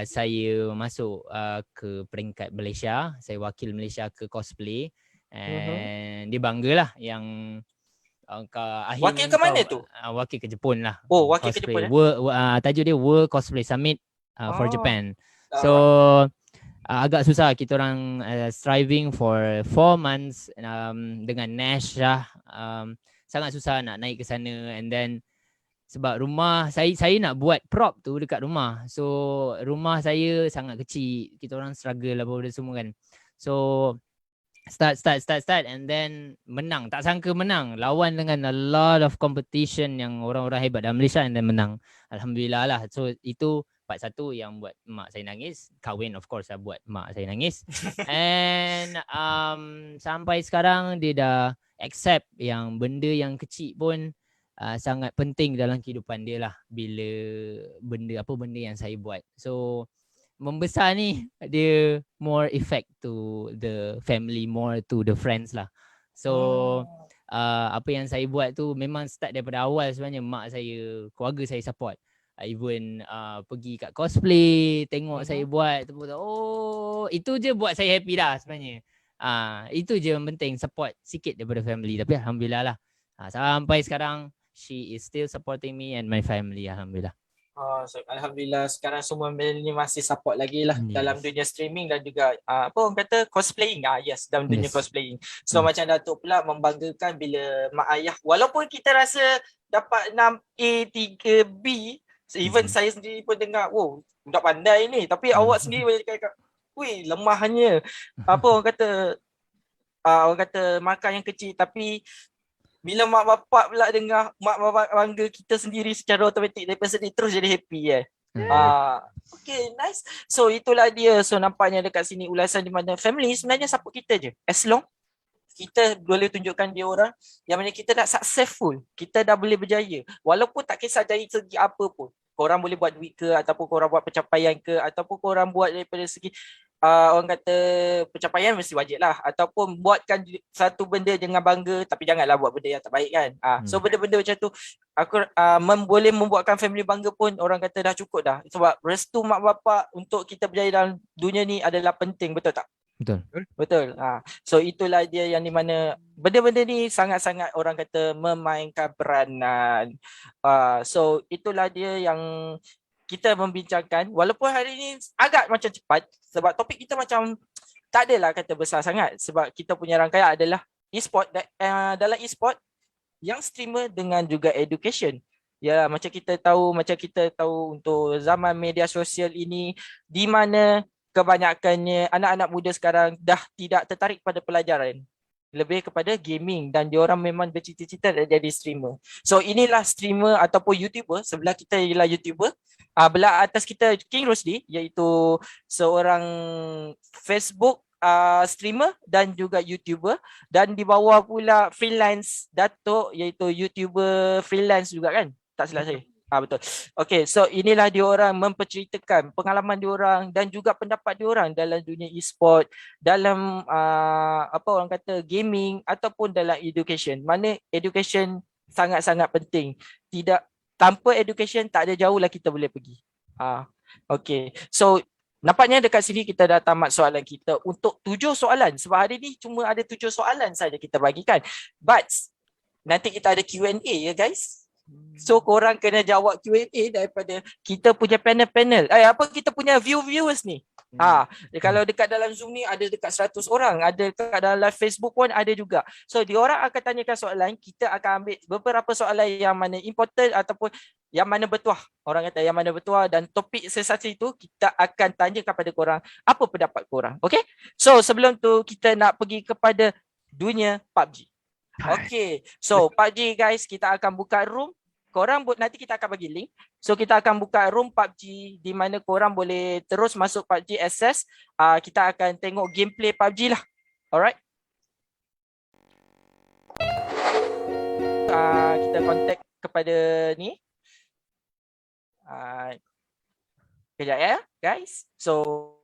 saya masuk ke peringkat Malaysia. Saya wakil Malaysia ke cosplay. And dia banggalah yang wakil ke mana tu? Wakil ke Jepun lah. Oh, wakil ke cosplay. Jepun. Tajuk dia World Cosplay Summit for Japan. So agak susah kita orang striving for 4 months dengan Nash lah. Sangat susah nak naik ke sana. And then sebab rumah saya nak buat prop tu dekat rumah. So rumah saya sangat kecil. Kita orang struggle lah benda semua kan. So start and then menang. Tak sangka menang. Lawan dengan a lot of competition yang orang-orang hebat dalam Malaysia, and then menang. Alhamdulillah lah. So itu part satu yang buat mak saya nangis. Kahwin of course lah buat mak saya nangis. And sampai sekarang dia dah accept yang benda yang kecil pun sangat penting dalam kehidupan dia lah. Bila benda yang saya buat. So membesar ni dia more effect to the family, more to the friends lah. So apa yang saya buat tu memang start daripada awal sebenarnya. Mak saya, keluarga saya support. Even pergi kat cosplay, tengok saya buat, itu je buat saya happy dah sebenarnya. Itu je yang penting, support sikit daripada family. Tapi alhamdulillah lah, sampai sekarang she is still supporting me and my family, alhamdulillah. So, alhamdulillah sekarang semua ni masih support lagi lah dalam dunia streaming dan juga apa orang kata cosplaying. Yes, dalam dunia cosplaying. So macam Datuk pula membanggakan bila mak ayah, walaupun kita rasa dapat 6A 3B, even saya sendiri pun dengar, budak pandai ni, tapi awak sendiri boleh cakap, weh lemahnya. Apa orang kata makan yang kecil, tapi bila mak bapak pula dengar, mak bapak bangga, kita sendiri secara automatik daripada sedih terus jadi happy Okay, nice. So itulah dia. So nampaknya dekat sini ulasan di mana family sebenarnya support kita je. As long kita boleh tunjukkan dia orang yang mana kita dah successful, kita dah boleh berjaya. Walaupun tak kisah dari segi apa pun. Korang boleh buat duit ke, ataupun korang buat pencapaian ke, ataupun korang buat daripada segi orang kata pencapaian mesti wajib lah, ataupun buatkan satu benda dengan bangga, tapi janganlah buat benda yang tak baik kan. So benda-benda macam tu aku boleh membuatkan family bangga pun orang kata dah cukup dah. Sebab restu mak bapak untuk kita berjaya dalam dunia ni adalah penting, betul tak? Betul. So itulah dia yang di mana benda-benda ni sangat-sangat orang kata memainkan peranan. So itulah dia yang kita membincangkan, walaupun hari ni agak macam cepat sebab topik kita macam tak adalah kata besar sangat, sebab kita punya rangkaian adalah e-sport. Dalam e-sport yang streamer dengan juga education. Ya, macam kita tahu untuk zaman media sosial ini, di mana kebanyakannya anak-anak muda sekarang dah tidak tertarik pada pelajaran, lebih kepada gaming, dan diorang memang bercita-cita nak jadi streamer. So inilah streamer ataupun YouTuber. Sebelah kita ialah YouTuber. Belah atas kita King Rusdi, iaitu seorang Facebook streamer dan juga YouTuber, dan di bawah pula freelance Datuk, iaitu YouTuber freelance juga kan? Tak silap saya. Betul. Okay, so inilah diorang memperceritakan pengalaman diorang dan juga pendapat diorang dalam dunia e-sport, dalam apa orang kata gaming ataupun dalam education. Mana education sangat-sangat penting. Tidak, tanpa education tak ada jauh lah kita boleh pergi. Okay, so nampaknya dekat sini kita dah tamat soalan kita untuk 7 soalan. Sebab hari ni cuma ada 7 soalan saja kita bagikan. But nanti kita ada Q&A ya guys. So korang kena jawab Q&A daripada kita punya panel-panel. Kita punya viewers ni. Kalau dekat dalam Zoom ni ada dekat 100 orang, ada dekat dalam live Facebook pun ada juga. So diorang akan tanyakan soalan, kita akan ambil beberapa soalan yang mana important ataupun yang mana bertuah. Orang kata yang mana bertuah, dan topik sesat itu kita akan tanya kepada korang apa pendapat korang. Okay? So sebelum tu kita nak pergi kepada dunia PUBG. Okay, so PUBG guys, kita akan buka room. Korang nanti kita akan bagi link. So kita akan buka room PUBG di mana korang boleh terus masuk PUBG access. Kita akan tengok gameplay PUBG lah. Alright. Kita contact kepada ni. Kejap ya guys. So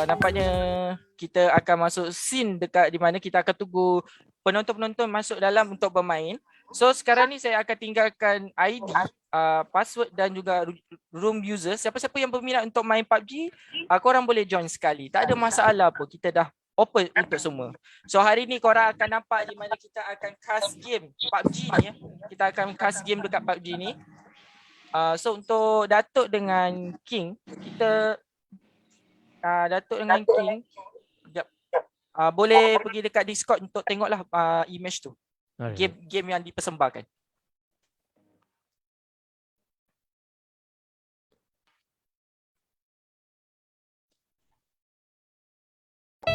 nampaknya kita akan masuk scene dekat di mana kita akan tunggu penonton-penonton masuk dalam untuk bermain. So sekarang ni saya akan tinggalkan ID, password dan juga room user. Siapa-siapa yang berminat untuk main PUBG, korang boleh join sekali. Tak ada masalah pun. Kita dah open untuk semua. So hari ni korang akan nampak di mana kita akan cast game PUBG ni ya. Kita akan cast game dekat PUBG ni. So untuk Datuk dengan King, kita Datuk dengan King sekejap. Boleh pergi dekat Discord untuk tengoklah image tu. Alright. Game yang dipersembahkan.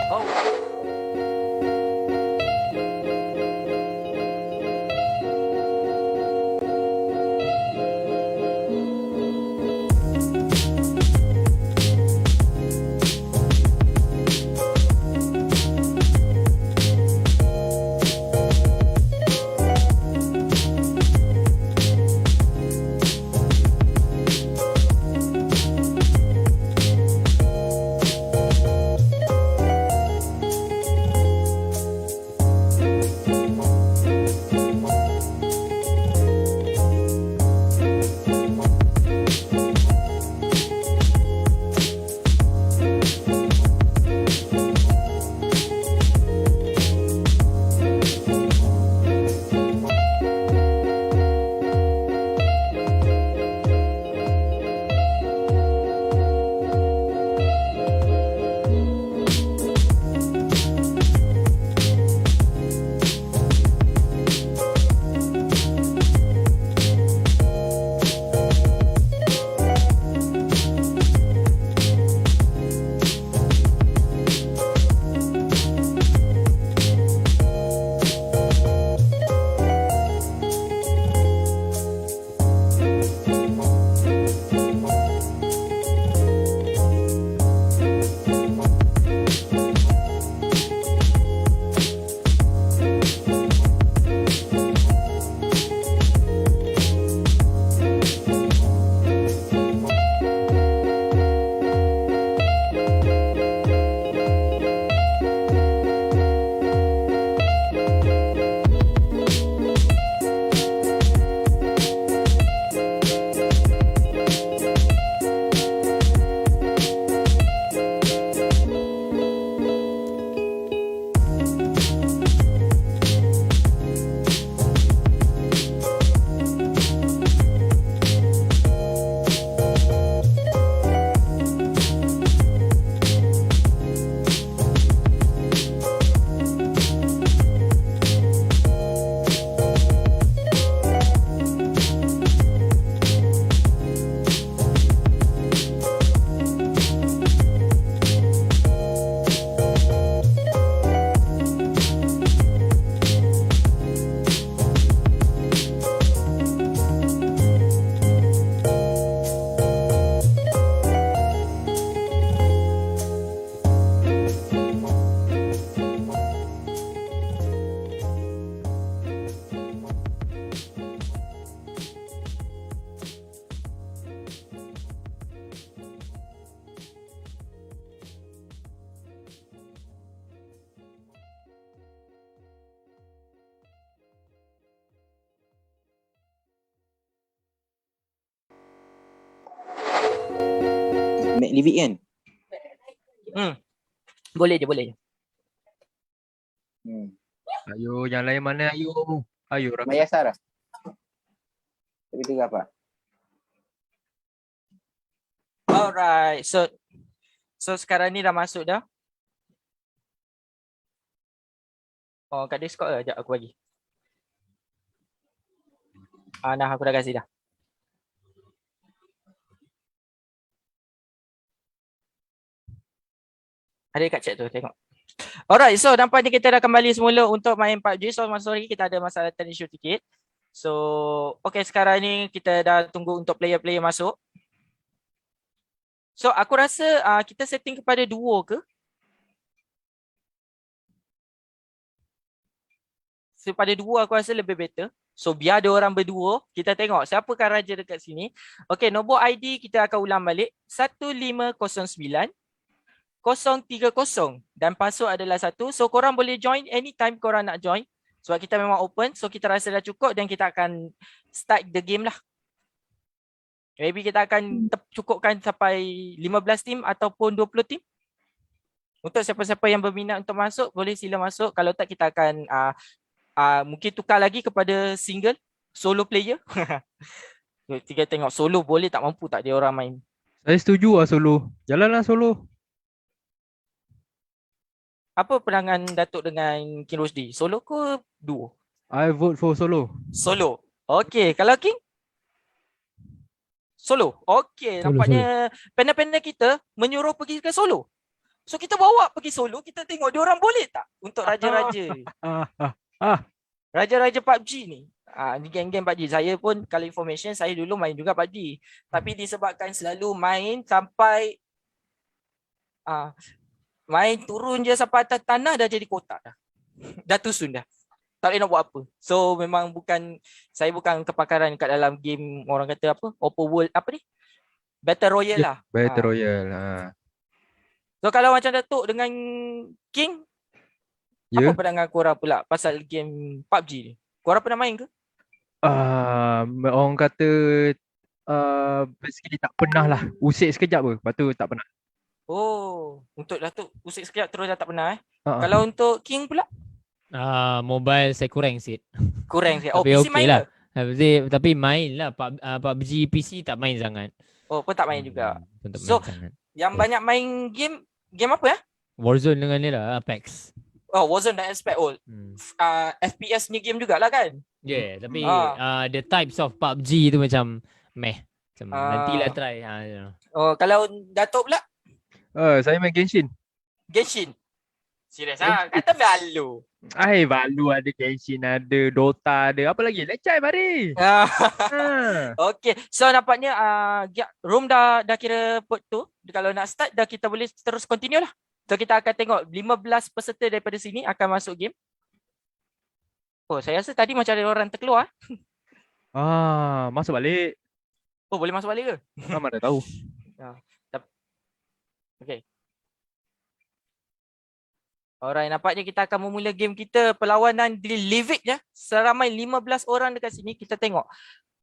Oh. Mac leave it kan? Boleh je, boleh je. Ayo, yang lain mana? Ayo. Ayo, Raka. Maya Sarah. Tapi tu apa? Alright, so sekarang ni dah masuk dah. Oh, kat Discord ke? Sekejap aku bagi. Nah, aku dah kasih dah. Ada kat chat tu, tengok. Alright, so nampaknya kita dah kembali semula untuk main PUBG. So sorry kita ada masalah technical sikit. So, okay, sekarang ni kita dah tunggu untuk player-player masuk. So aku rasa kita setting kepada duo ke? So pada duo aku rasa lebih better. So biar ada orang berdua, kita tengok siapakah raja dekat sini. Okay, nombor ID kita akan ulang balik. 1509 030 dan password adalah 1. So korang boleh join anytime korang nak join. Sebab kita memang open. So kita rasa dah cukup dan kita akan start the game lah. Maybe kita akan cukupkan sampai 15 team ataupun 20 team. Untuk siapa-siapa yang berminat untuk masuk, boleh sila masuk. Kalau tak, kita akan mungkin tukar lagi kepada single, solo player. Kita tengok solo boleh tak, mampu tak dia orang main. Saya setuju lah solo. Jalanlah solo. Apa pandangan Datuk dengan King Rusdi? Solo ke duo? I vote for solo. Solo. Okey, kalau King? Solo. Okey, Solo, nampaknya panel-panel kita menyuruh pergi ke solo. So kita bawa pergi solo, kita tengok dia orang boleh tak untuk raja-raja. Ah, ah, ah. Raja-raja PUBG ni. Ni geng-geng PUBG. Saya pun kalau information, saya dulu main juga PUBG. Tapi disebabkan selalu main sampai main turun je sampai atas tanah dah jadi kotak dah. Dah tusun dah. Tak boleh nak buat apa. So memang saya bukan kepakaran kat dalam game, orang kata apa, open world apa ni? Battle Royale lah. Battle Royale. Ah. So kalau macam Datuk dengan King, Ya. apa pandangan korang pula pasal game PUBG ni? Korang pernah main ke? Orang kata basically tak pernah lah. Usik sekejap pun. Lepas tu tak pernah. Oh, untuk Datuk usik sekejap terus dah tak pernah Ah, Kalau untuk King pula? Mobile saya kurang sikit. Kurang sikit. Oh, Tapi PC okey main lah. ke? Tapi main lah. PUBG PC tak main sangat. Oh, pun tak main juga. Pun tak So, main sangat. Yang Yes. banyak main game apa ya? Warzone dengan ni lah, Apex. Oh, Warzone dan Aspect. Oh, FPS ni game jugalah kan? Yeah, tapi the types of PUBG tu macam meh. Macam nantilah try. You know. Oh, kalau Datuk pula? saya main Genshin. Genshin. Serius kata malu. Balu ada Genshin, ada Dota, ada apa lagi? Lecai mari. Okay, so nampaknya room dah kira put tu. Kalau nak start dah, kita boleh terus continue lah. So kita akan tengok 15 peserta daripada sini akan masuk game. Oh, saya rasa tadi macam ada orang terkeluar. Masuk balik. Oh, boleh masuk balik ke? Lama dah tahu. Okay. Alright, nampaknya kita akan memula game kita. Perlawanan di Livid ya. Seramai 15 orang dekat sini. Kita tengok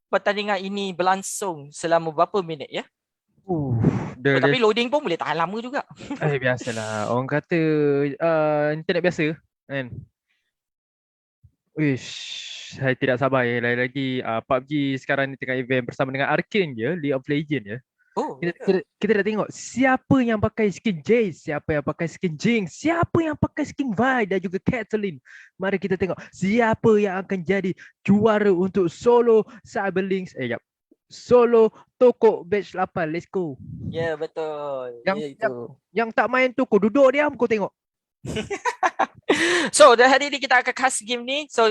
pertandingan ini berlangsung selama berapa minit ya. Tapi loading pun boleh tahan lama juga. Biasalah. Orang kata internet biasa kan. Saya tidak sabar ya. Lagi PUBG sekarang ni tengah event bersama dengan Arcane je, League of Legends ya. Oh, Kita dah tengok siapa yang pakai skin Jace, siapa yang pakai skin Jinx, siapa yang pakai skin Vi dan juga Caitlyn. Mari kita tengok siapa yang akan jadi juara untuk solo Cyberlinks. Solo Toko batch 8. Let's go. ya betul. Yang tak main tu kau duduk diam kau tengok. So, dah hari ni kita akan cast game ni. So,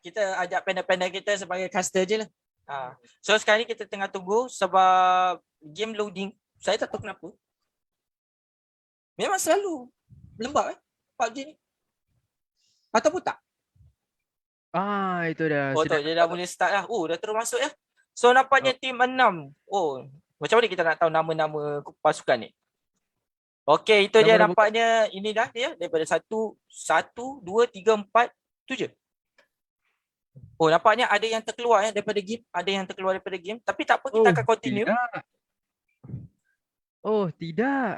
kita ajak panel-panel kita sebagai caster je lah. So, sekarang ni kita tengah tunggu sebab game loading. Saya tak tahu kenapa. Memang selalu lembat PUBG ni. Ataupun tak? Itu dah. Oh, tu dia dah boleh start lah. Oh, dah terus masuk ya. So, nampaknya tim 6. Oh, macam mana kita nak tahu nama-nama pasukan ni? Okey, itu dia nampaknya. Ini dah dia daripada 1, 2, 3, 4, 7. Oh, nampaknya ada yang terkeluar ya daripada game. Ada yang terkeluar daripada game. Tapi tak apa, kita akan continue. Tidak.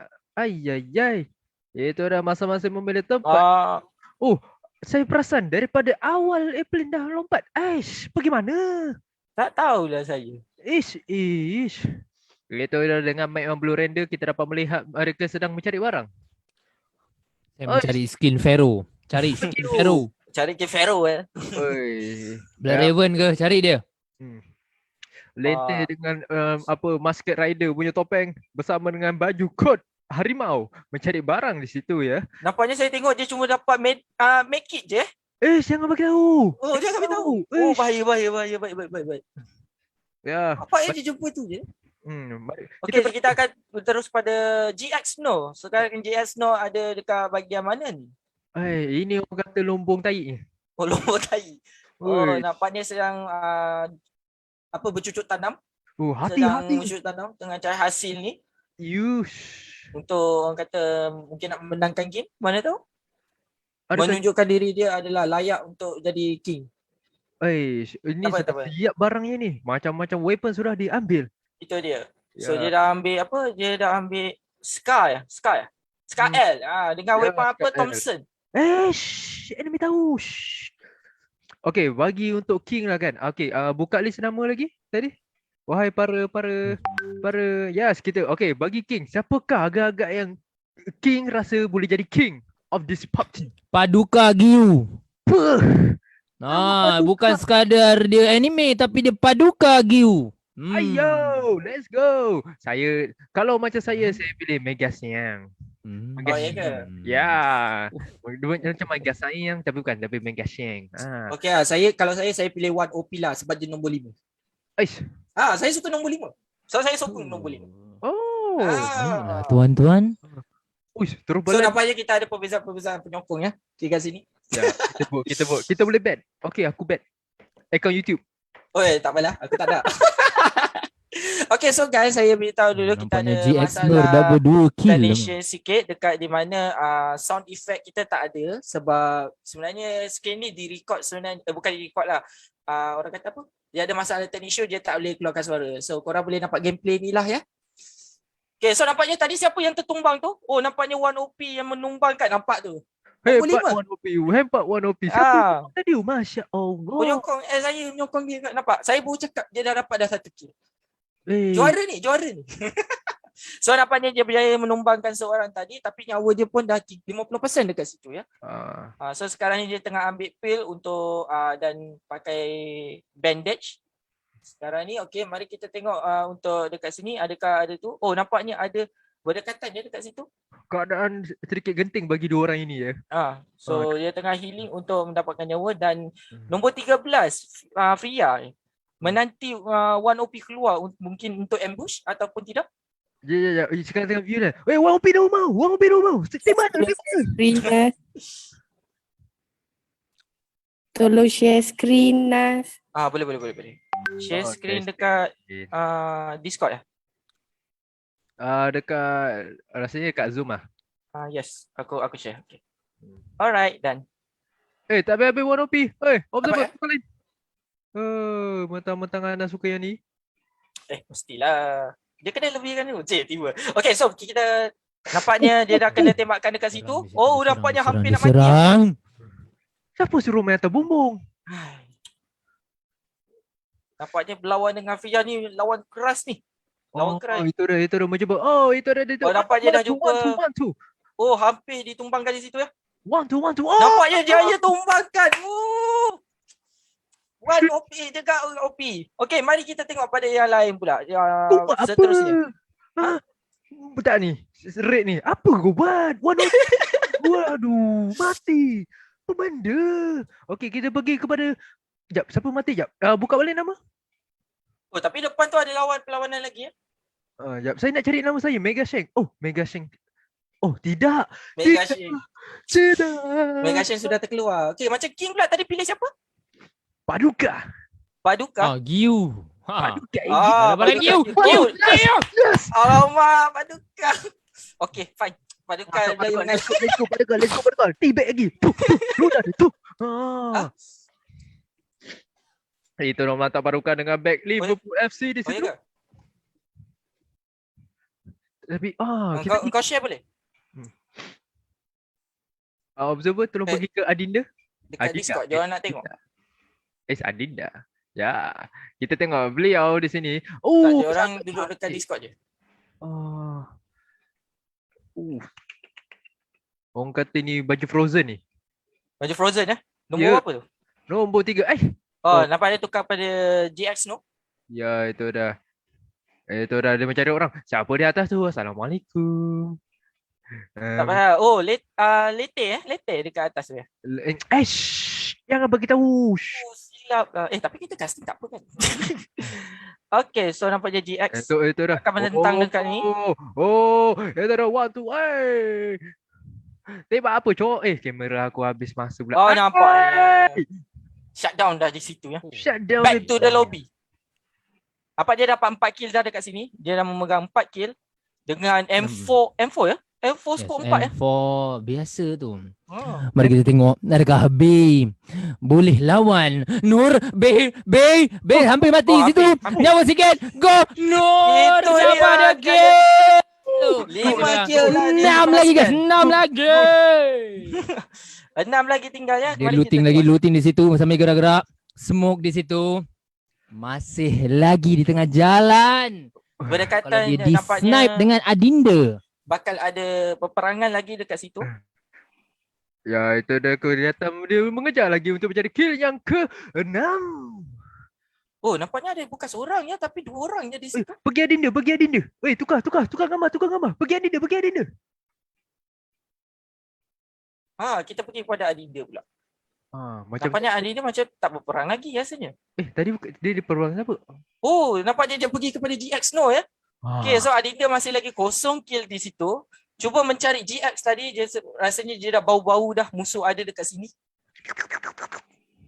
Itu dah masa-masa memilih tempat. Saya perasan daripada awal April dah lompat. Pergi mana? Tak tahulah saya. Itu dah dengan mic yang belum render, kita dapat melihat mereka sedang mencari barang. Saya mencari skin Pharaoh. Cari skin Pharaoh. Cari ke Pharaoh Blood Raven ke? Cari dia. Lente dengan Masked Rider punya topeng bersama dengan baju kod harimau mencari barang di situ ya. Nampaknya saya tengok dia cuma dapat make it je. Jangan bagi tahu. Oh, jangan bagi tahu. Oh, bahaya. Baik. Ya. Apa yang dia jumpa tu je? Okey, kita akan terus pada GX Snow. Sekarang GX Snow ada dekat bahagian mana ni? Ini orang kata lombong tai. Oh, lombong tai. Oh, nampaknya sedang bercucuk tanam. Hati-hati. Bercucuk tanam dengan cari hasil ni. Untuk orang kata mungkin nak memenangkan game, mana tahu? Menunjukkan diri dia adalah layak untuk jadi king. Ini sudah siap barangnya ni. Macam-macam weapon sudah diambil. Itu dia. So dia dah ambil Scar ya? Skael. Dengan Ya, weapon apa? Skael. Thompson. Enemy tahu. Okay, bagi untuk King lah kan. Okay, buka list nama lagi tadi. Wahai para, yes kita. Okay, bagi King, siapakah agak-agak yang King rasa boleh jadi King of this PUBG? Paduka Giu. Puh. Bukan sekadar dia anime tapi dia Paduka Giu. Ayo, let's go. Kalau macam saya pilih Mega Siang. Oh, ya ke? Ya. Macam Mega Siang tapi bukan, tapi Mega Siang. Okey lah, kalau saya pilih One OP lah sebab dia nombor 5. Aish. Saya suka nombor 5. So saya sokong nombor 5. Oh. Baiklah, tuan-tuan. Uish, terus So balas. nampaknya kita ada perbezaan penyokong ya di kat sini. Ya, kita boleh bet. Okay, aku bet. Akaun YouTube. Oh tak apalah, aku tak ada. Okay, so guys, saya beritahu dulu kita ada Nampaknya GX Nur dah masalah berdua kill. explanation sikit dekat di mana sound effect kita tak ada sebab sebenarnya screen ni direcord sebenarnya bukan direcord lah. Orang kata apa? Dia ada masalah technical, dia tak boleh keluarkan suara. So korang boleh nampak gameplay ni lah ya. Okay, so nampaknya tadi siapa yang tertumbang tu? Oh, nampaknya One OP yang menumbangkan, nampak tu. Nombor Hebat 5. One OP. Hebat One OP. Siapa tadi? Masya Allah. Penyokong saya menyokong dia kat, nampak. Saya baru cakap dia dah dapat dah 1 kill. Eh, Juara ni. So nampaknya dia berjaya menumbangkan seorang tadi tapi nyawa dia pun dah 50% dekat situ ya. So sekarang ni dia tengah ambil pil untuk dan pakai bandage. Sekarang ni okey, mari kita tengok untuk dekat sini adakah ada tu. Oh, nampaknya ada berdekatan dia dekat situ. keadaan sedikit genting bagi dua orang ini ya. So dia tengah healing untuk mendapatkan nyawa dan nombor 13 Fria menanti One OP keluar mungkin untuk ambush ataupun tidak. Ya. Sekarang tengah view dah. One OP dah mau. Tembak. Screen tolong share screen Nas. Boleh. Share Oh, screen okay. dekat Discord ya. Dekat rasanya dekat Zoom lah. Yes, aku share. Okay. Alright, done. Tak habis One OP. Observer Apa, tukar lain. Mentang-mentang anda suka yang ni. Mestilah. Dia kena lebihkan dulu. Tiba. Okay, so kita nampaknya dia dah kena tembakkan dekat situ. Oh, nampaknya hampir nak mati. Siapa suruh main atas bumbung? Nampaknya berlawan dengan Fia ni lawan keras ni. Lawan keras. Itu dah mencuba. Itu dah. Nampaknya dah jumpa. One, two. Oh, hampir ditumbangkan di situ ya. One, two. Nampaknya jaya tumbangkan. One OP dekat OP. Okay, mari kita tengok pada yang lain pula. Seterusnya. Tak ni. Rate ni. Apa kau buat? One OP. Waduh, mati. Apa benda? Okay, kita pergi kepada... Sekejap, siapa mati? Sekejap. Buka balik nama. Oh, tapi depan tu ada perlawanan lagi ya. Sekejap, saya nak cari nama saya. Mega Shank. Oh, Mega Shank. Oh, tidak. Mega Shank. Tidak. Mega Shank sudah terkeluar. Okay, macam King pula tadi pilih siapa? Paduka. Giu. Paduka. Balik Giu. Yes. Alamak, Paduka. Okay, fine. Paduka jaya menang. Let's go, Paduka. T-back lagi. Ludah dia tu. Itu nombor mantap Paduka dengan back Liverpool FC di situ. Boleh ke? Tapi Kau share boleh? observer tolong pergi ke Adinda. Dekat Adinda. Discord, jangan nak tengok. Adinda. Ya. Kita tengok beliau di sini. Tak, dia orang duduk dekat Discord je. Orang kata ni baju Frozen ni. Baju Frozen Nombor Ya. apa tu? Nombor 3. Nampak dia tukar pada GX no? Ya, itu dah. Dia mencari orang. Siapa di atas tu? Assalamualaikum. Tak payah. Oh, Lete dekat atas dia. Jangan bagi tahu. Oh, silap. Tapi kita casting tak apa kan? Okay, so nampaknya GX Itu dah. akan menentang dekat ni. Itu dah. One, two. Tembak apa, cowok? Kamera aku habis masa pula. Oh, nampak. Shutdown dah di situ ya. Shutdown. Back to the lobby. Apa dia dapat 4 kill dah dekat sini? Dia dah memegang 4 kill dengan M4 ya? M4 score 4 ya? M4 biasa tu. Mari kita tengok adakah B boleh lawan Nur. B hampir mati situ. hampir. Nyawa sikit. Go Nur. Itu Siapa dia, dia kill? 5 kill lah dia 6 lagi guys, lepaskan. 6 lagi. 6 lagi tinggal ya. Dia Mari looting kita lagi, tengok. looting di situ sambil gerak-gerak. Smoke di situ. Masih lagi di tengah jalan. Kalau Berdekatan dia di nampaknya snipe dengan Adinda. bakal ada peperangan lagi dekat situ. Ya, itu dia datang, dia mengejar lagi untuk mencari kill yang ke-6. Oh, nampaknya ada bukan seorang ya, tapi 2 orang je di situ. Pergi Adinda. Tukar gambar. Pergi Adinda. Kita pergi kepada Adinda pula. Macam Nampaknya Adinda macam tak berperang lagi rasanya. tadi dia di perang apa? Oh, nampaknya dia pergi kepada GX Snow ya. Okay, so Adinda masih lagi kosong kill di situ. Cuba mencari GX tadi, rasanya dia dah bau-bau dah musuh ada dekat sini.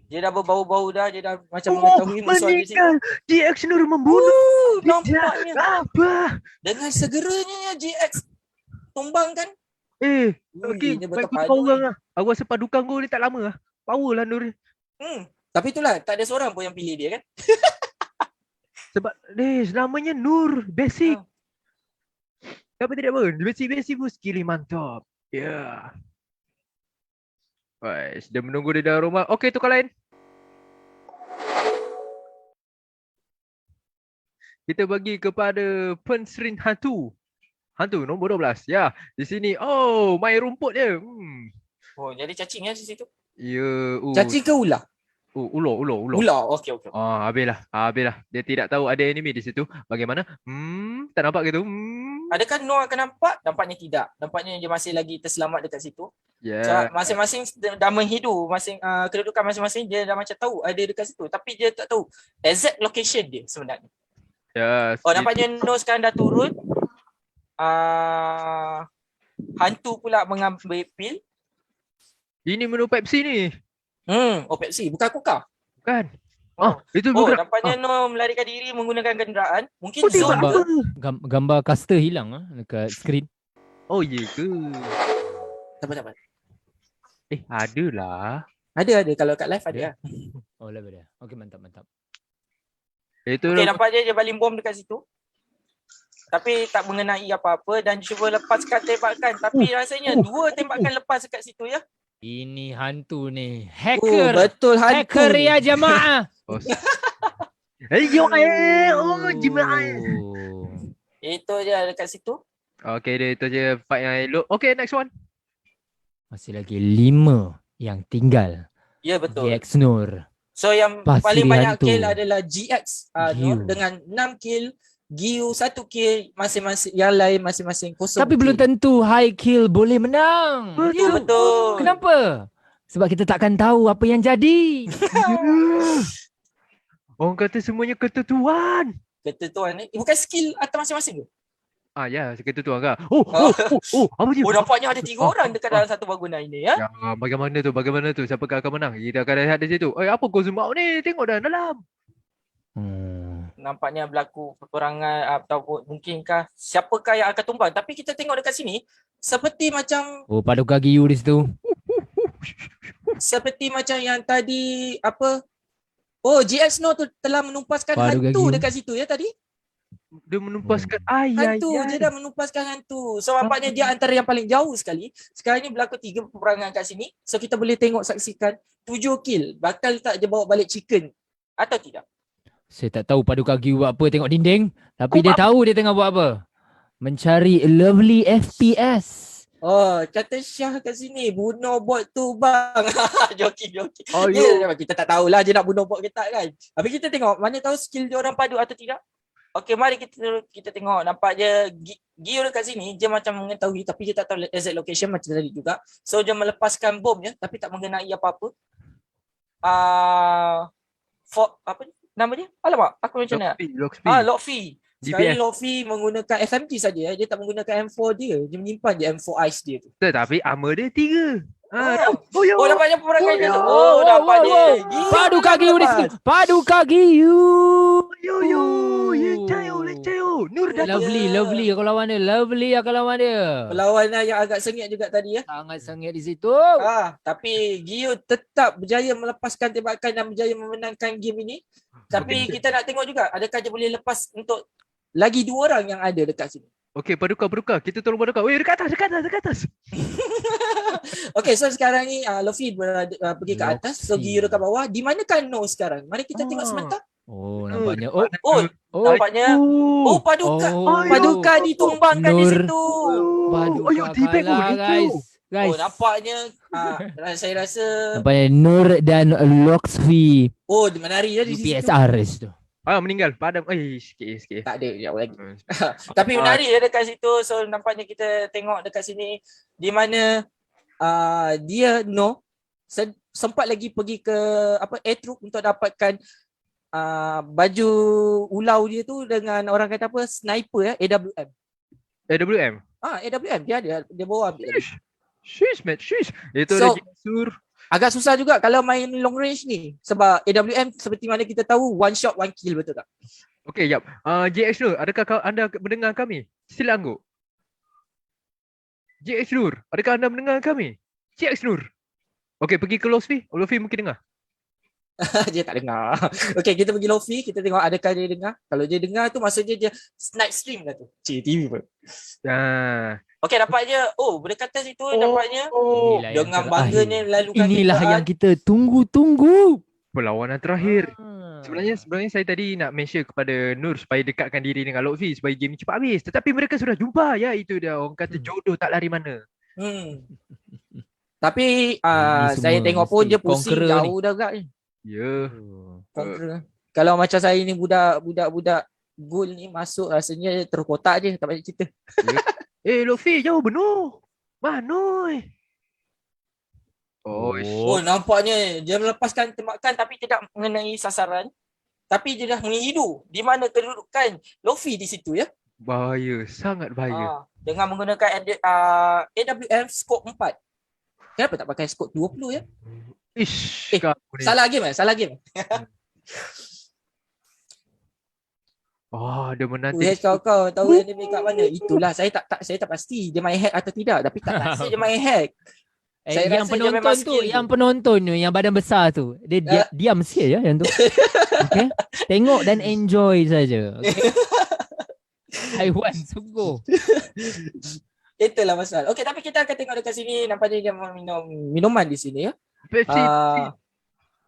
Dia dah berbau-bau dah, dia dah macam mengetahui musuh ada di sini. meninggal. GX Nur membunuh. Nampaknya Apa? dengan segeranya GX tumbang kan. Okay, Dia baik bertepadu. kau orang lah. Aku rasa padukan kau ni tak lama lah. Power lah Nur. Tapi itulah, tak ada seorang pun yang pilih dia kan. Sebab namanya Nur. Basic. Tapi tidak apa. Basic pun skill mantap. Ya. Baik, dia menunggu di dalam rumah. Okey, tukar lain. Kita bagi kepada Pensrin Hantu. Hantu nombor 12. Ya, di sini. Oh, main rumput dia. Oh, jadi cacing ya di situ. Ya, Cacing ke ular? ular. Ular, okey. Habislah. Dia tidak tahu ada enemy di situ. Bagaimana? Tak nampak gitu. Adakah Noah akan nampak? Nampaknya tidak. Nampaknya dia masih lagi terselamat dekat situ. Ya. So, masing-masing dah menghidu, kedudukan masing-masing dia dah macam tahu ada dekat situ, tapi dia tak tahu exact location dia sebenarnya. Ya. Oh, nampaknya Noah sekarang dah turun. Hantu pula mengambil pil. Ini menu Pepsi ni. Oh, Pepsi, bukan Coca. Bukan. Oh, Itu oh bergerak. nampaknya Noah melarikan diri menggunakan kenderaan. Mungkin Oh, zone tengok. ke? Gambar caster hilang dekat skrin. Oh, ya ke? Sabar. Adalah. Ada kalau kat live ada. Oh, level dia. Okey, mantap. Itu Okey, nampaknya dia baling bom dekat situ. Tapi tak mengenai apa-apa dan cuba lepaskan tembakan. Tapi rasanya 2 tembakan lepas dekat situ ya. Ini hantu ni. Oh, Hacker. betul hantu. Hacker ni. ya jemaah. jemaah. Itu dia dekat situ. Okay, dia itu je fight yang elok. Okay, next one. Masih lagi 5 yang tinggal. Ya, betul. GX Nur. So yang Pasti paling banyak hantu. kill adalah GX Giu. Nur dengan 6 kill, Giu 1 kill, masing-masing yang lain masing-masing kosong. Tapi belum tentu high kill boleh menang. Ya, betul. Kenapa? Sebab kita takkan tahu apa yang jadi. Orang kata semuanya ketentuan. Ketentuan ni bukan skill atas masing-masing ke? Ya, ketentuan kan. Apa dia? Oh, nampaknya ada 3 orang dekat dalam satu bangunan ini ya. Ya, bagaimana tu? Siapa akan menang? Kita akan lihat di situ. Apa kau zoom out ni? Tengok dalam. Nampaknya berlaku peperangan ataupun mungkinkah siapakah yang akan tumbang. Tapi kita tengok dekat sini seperti macam Oh, paduka Giu di situ. yang tadi apa? Oh, GX Snow tu telah menumpaskan Paduka hantu Giu. dekat situ ya tadi. Dia menumpaskan Hantu, dia dah menumpaskan hantu. So nampaknya dia antara yang paling jauh sekali. Sekarang ni berlaku 3 peperangan kat sini. So kita boleh tengok saksikan 7 kill. Bakal tak dia bawa balik chicken atau tidak? Saya tak tahu paduka Giu buat apa tengok dinding. Tapi dia tahu dia tengah buat apa. Mencari lovely FPS. Oh, kata Syah kat sini bunuh bot tu bang. Joki. Kita tak tahulah dia nak bunuh bot ke tak kan. Habis kita tengok mana tahu skill dia orang padu atau tidak. Okey, mari kita tengok. Nampaknya Gio dekat sini dia macam mengetahui tapi dia tak tahu exact location macam tadi juga. So dia melepaskan bom ya tapi tak mengenai apa-apa. Apa ni? Nama dia? Alamak, aku macam mana? Lockfi. Sekarang ni Lockfi menggunakan FMG saja ya. Dia tak menggunakan M4 dia. Dia menyimpan je M4 Ice dia tu. Tetapi armor dia 3. Oh, nampaknya peperangan dia tu. Oh, nampak dia. Paduka Giu di situ. Paduka Giu. Nur dah Lovely aku lawan dia. Lovely aku lawan dia. Perlawanan yang agak sengit juga tadi ya. Sangat sengit di situ. Tapi Gio tetap berjaya melepaskan tembakan dan berjaya memenangkan game ini. Tapi kita nak tengok juga adakah dia boleh lepas untuk lagi 2 orang yang ada dekat sini. Okay, Paduka. Kita tolong Paduka. Weh, dekat atas. Okay, so sekarang ni Luffy pergi ke atas. So Luffy. Giro kat bawah. Di manakah No sekarang? Mari kita tengok sebentar. Oh, nampaknya. Oh, Oh, nampaknya. Oh, Paduka. Paduka ditumbangkan di Nur. situ. Paduka teabag kalah, guys. Oh, nampaknya saya rasa Nampaknya Nur dan Luffy menari ya di situ. UPSR tu. Meninggal. Padam. Sikit. Tak ada jauh lagi. Tapi menari dia dekat situ. So nampaknya kita tengok dekat sini di mana dia sempat lagi pergi ke Airtroop untuk dapatkan baju ulau dia tu dengan orang kata apa sniper AWM. AWM. AWM dia bawa ambil lagi. Shush, mate. Itu So, lagi sur. Agak susah juga kalau main long range ni sebab AWM seperti mana kita tahu one shot one kill, betul tak? Okay, yap. JX Nur, adakah anda mendengar kami? Sila angguk. JX Nur, adakah anda mendengar kami? JX Nur. Okay, pergi ke Luffy. Luffy mungkin dengar. Dia tak dengar. Okay, kita pergi Luffy, kita tengok adakah dia dengar. Kalau dia dengar tu maksudnya dia snipe stream lah tu. TV pun. Okay, nampaknya berdekatan situ nampaknya dengan bangganya lalukan Inilah kenderaan. yang kita tunggu-tunggu. Perlawanan terakhir. Sebenarnya saya tadi nak mention kepada Nur supaya dekatkan diri dengan Luffy supaya game ni cepat habis. Tetapi mereka sudah jumpa. Ya, itu dia. Orang kata jodoh tak lari mana. Tapi Ini saya semua tengok pun mesti dia pusing conqueror jauh dah agak ni. Ya. Conqueror. Kalau macam saya ni budak-budak goal ni masuk rasanya terkotak je, tak banyak cerita. Luffy jauh benuh. Manoi. Oh, nampaknya dia melepaskan tembakan tapi tidak mengenai sasaran. Tapi dia dah menghidu di mana kedudukan Luffy di situ ya. Bahaya, sangat bahaya. Dengan menggunakan AWM skop 4. Kenapa tak pakai skop 20 ya? Kamu ni. Salah game. Dia menanti. Kau tahu anime kat mana? Itulah saya tak pasti dia main hack atau tidak, tapi tak rasa dia main hack. Saya Yang rasa dia memang penonton tu, skill yang penonton tu, yang badan besar tu, dia diam sikit ya yang tu. Okay? Tengok dan enjoy saja. Okay? Haiwan sungguh. Itulah masalah. Okey, tapi kita akan tengok dekat sini nampaknya dia minum minuman di sini ya. Pepsi.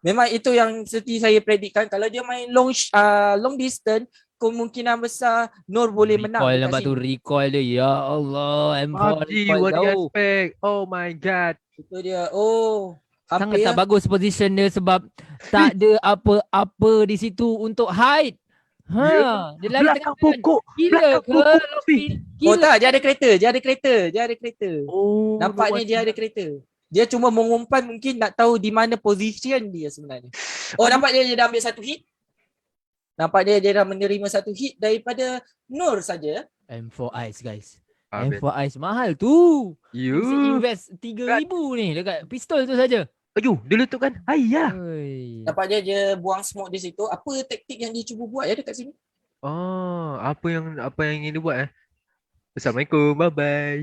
Memang itu yang seperti saya predikkan, kalau dia main long distance kemungkinan besar Nur boleh menang. Recall dekat nampak sini. tu, recall dia. Ya Allah, M4 PUBG, recall what do you jauh. expect? Oh my god. Itu dia. Sangat hampir tak bagus position dia sebab tak ada apa-apa di situ untuk hide. Dia lari Belakang tengah pokok. Gila ke Luffy? tak, dia ada kereta. Nampaknya no dia ada kereta. Dia cuma mengumpan mungkin nak tahu di mana position dia sebenarnya. Nampaknya dia dah ambil satu hit. Nampaknya dia dah menerima satu hit daripada Nur saja. M4 Ice guys. Habis. M4 Ice mahal tu. You. Mesti invest 3,000 ni dekat pistol tu saja. Dia letupkan. Ayah. Nampaknya dia buang smoke di situ. Apa taktik yang dia cuba buat ya dekat sini? Apa yang ingin dia buat Assalamualaikum. Bye bye.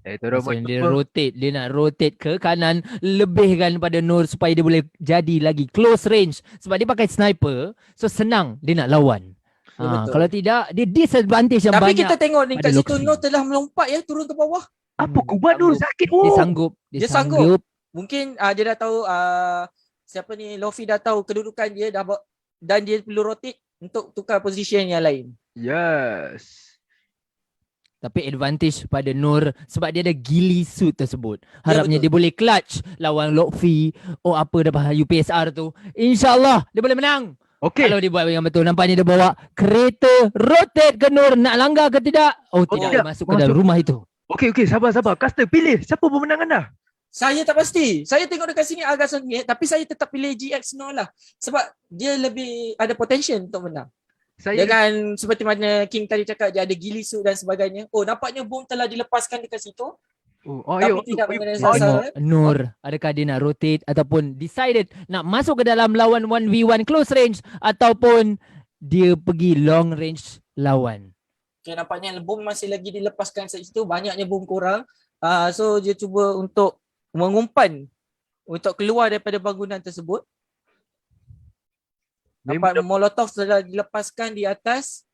Dia nak rotate ke kanan, lebihkan pada Nur supaya dia boleh jadi lagi close range sebab dia pakai sniper, so senang dia nak lawan. Betul. Kalau tidak dia disadvantage yang Tapi banyak. kita tengok ni kat pada situ Luffy. Nur telah melompat ya turun ke bawah. Apa kau buat Nur? Sakit. Dia sanggup. Dia sanggup. Mungkin dia dah tahu siapa ni Luffy dah tahu kedudukan dia dan dia perlu rotate untuk tukar position yang lain. Yes. Tapi advantage pada Nur sebab dia ada ghillie suit tersebut. Harapnya betul. dia boleh clutch lawan Luffy. Apa dapat UPSR tu. InsyaAllah dia boleh menang. Okay. Kalau dia buat yang betul, nampaknya dia bawa kereta rotate ke Nur. Nak langgar ke tidak? Tidak, tidak. masuk ke dalam rumah itu. Okay. Sabar. Caster pilih. Siapa pemenang anda? Saya tak pasti. Saya tengok dekat sini agak sengit tapi saya tetap pilih GX Nur lah. Sebab dia lebih ada potential untuk menang. Dengan seperti mana King tadi cakap, dia ada ghillie suit dan sebagainya. Nampaknya bom telah dilepaskan dekat situ. Tapi tidak mengenai sasaran. Tengok Nur, adakah dia nak rotate ataupun decided nak masuk ke dalam lawan 1v1 close range ataupun dia pergi long range lawan. Okay, nampaknya bom masih lagi dilepaskan kat situ. Banyaknya bom korang. So dia cuba untuk mengumpan untuk keluar daripada bangunan tersebut. Nampak molotov sudah dilepaskan di atas.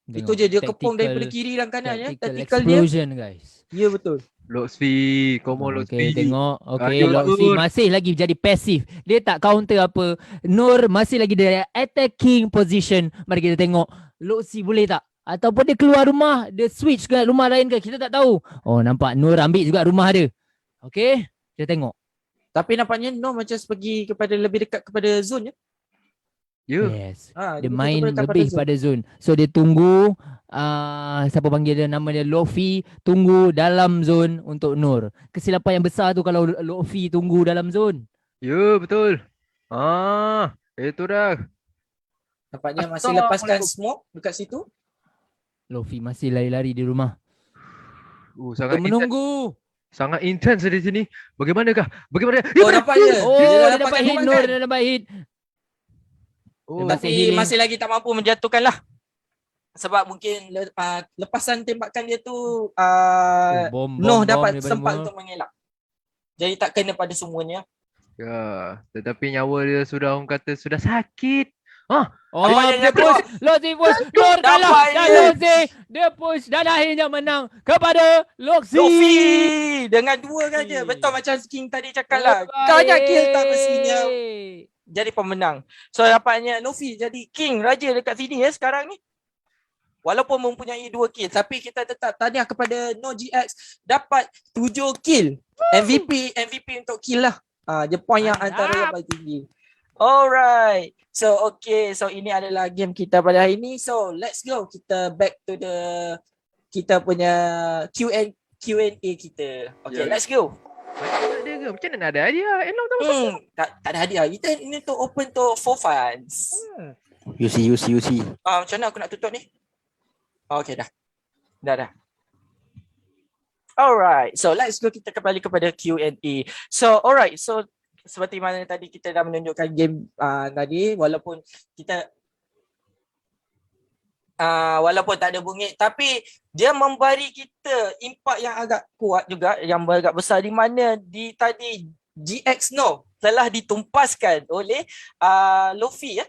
Itu je dia kepung daripada kiri dan kanan ya. Tactical Tactical dia. explosion guys. Ya betul. Loxvi, komo Okay, Loxvi. tengok. Okay, Ayo, Loxi Nur. masih lagi jadi pasif. Dia tak counter apa. Nur masih lagi dari attacking position. Mari kita tengok. Loxi boleh tak? Ataupun dia keluar rumah, dia switch ke rumah lain ke? Kita tak tahu. Oh, nampak Nur ambil juga rumah dia. Okay, kita tengok. Tapi nampaknya Noh macam pergi kepada lebih dekat kepada zone ya. Ya. Yes. Ha, Dia betul main dekat lebih zone. pada zone. So dia tunggu siapa panggil dia, nama dia Lofi, tunggu dalam zone untuk Nur. Kesilapan yang besar tu kalau Lofi tunggu dalam zone. Ya, betul. Itu dah. Nampaknya masih Assalamualaikum. lepaskan smoke dekat situ. Lofi masih lari-lari di rumah. Kita Sangat intense. menunggu. Sangat intense di sini. Bagaimanakah? Bagaimana? Oh nampaknya. Oh, Dia dah dia dapat dapatkan hit rumah Nur, kan? dia dapat hit. Oh, Dia Tapi healing. masih lagi tak mampu menjatuhkan lah. Sebab mungkin lepasan tembakan dia tu Bom Noh dapat daripada sempat semua. untuk mengelak. Jadi tak kena pada semuanya. ya. Tetapi nyawa dia sudah, orang kata, sudah sakit. Oh, Apa dia yang push. Loxi push. Nur kalah. Dapat Dan dia. Loxi, dia push. Dan akhirnya menang kepada Loxi. Lofi dengan 2 saja. Betul macam King tadi cakap lah. Banyak kill tak mestinya jadi pemenang. So dapatnya Lofi jadi king raja dekat sini ya sekarang ni. Walaupun mempunyai 2 kill tapi kita tetap tahniah kepada No GX dapat 7 kill. MVP untuk kill lah. Dia point yang antara yang paling tinggi. Alright. So okay, so ini adalah game kita pada hari ini. So let's go. Kita back to kita punya Q&A kita. Okay, Yeah. let's go. Ada ke? Macam mana nak ada hadiah? Elok tak masuk. Tak ada hadiah. Kita ini to open to for fans. UC. Macam mana aku nak tutup ni? Okay dah. Dah. Alright. So let's go, kita kembali kepada Q&A. So alright. So seperti mana tadi kita dah menunjukkan game tadi, walaupun kita walaupun tak ada bunyi tapi dia memberi kita impak yang agak kuat juga, yang agak besar, di mana di tadi GX No telah ditumpaskan oleh Lofi ya.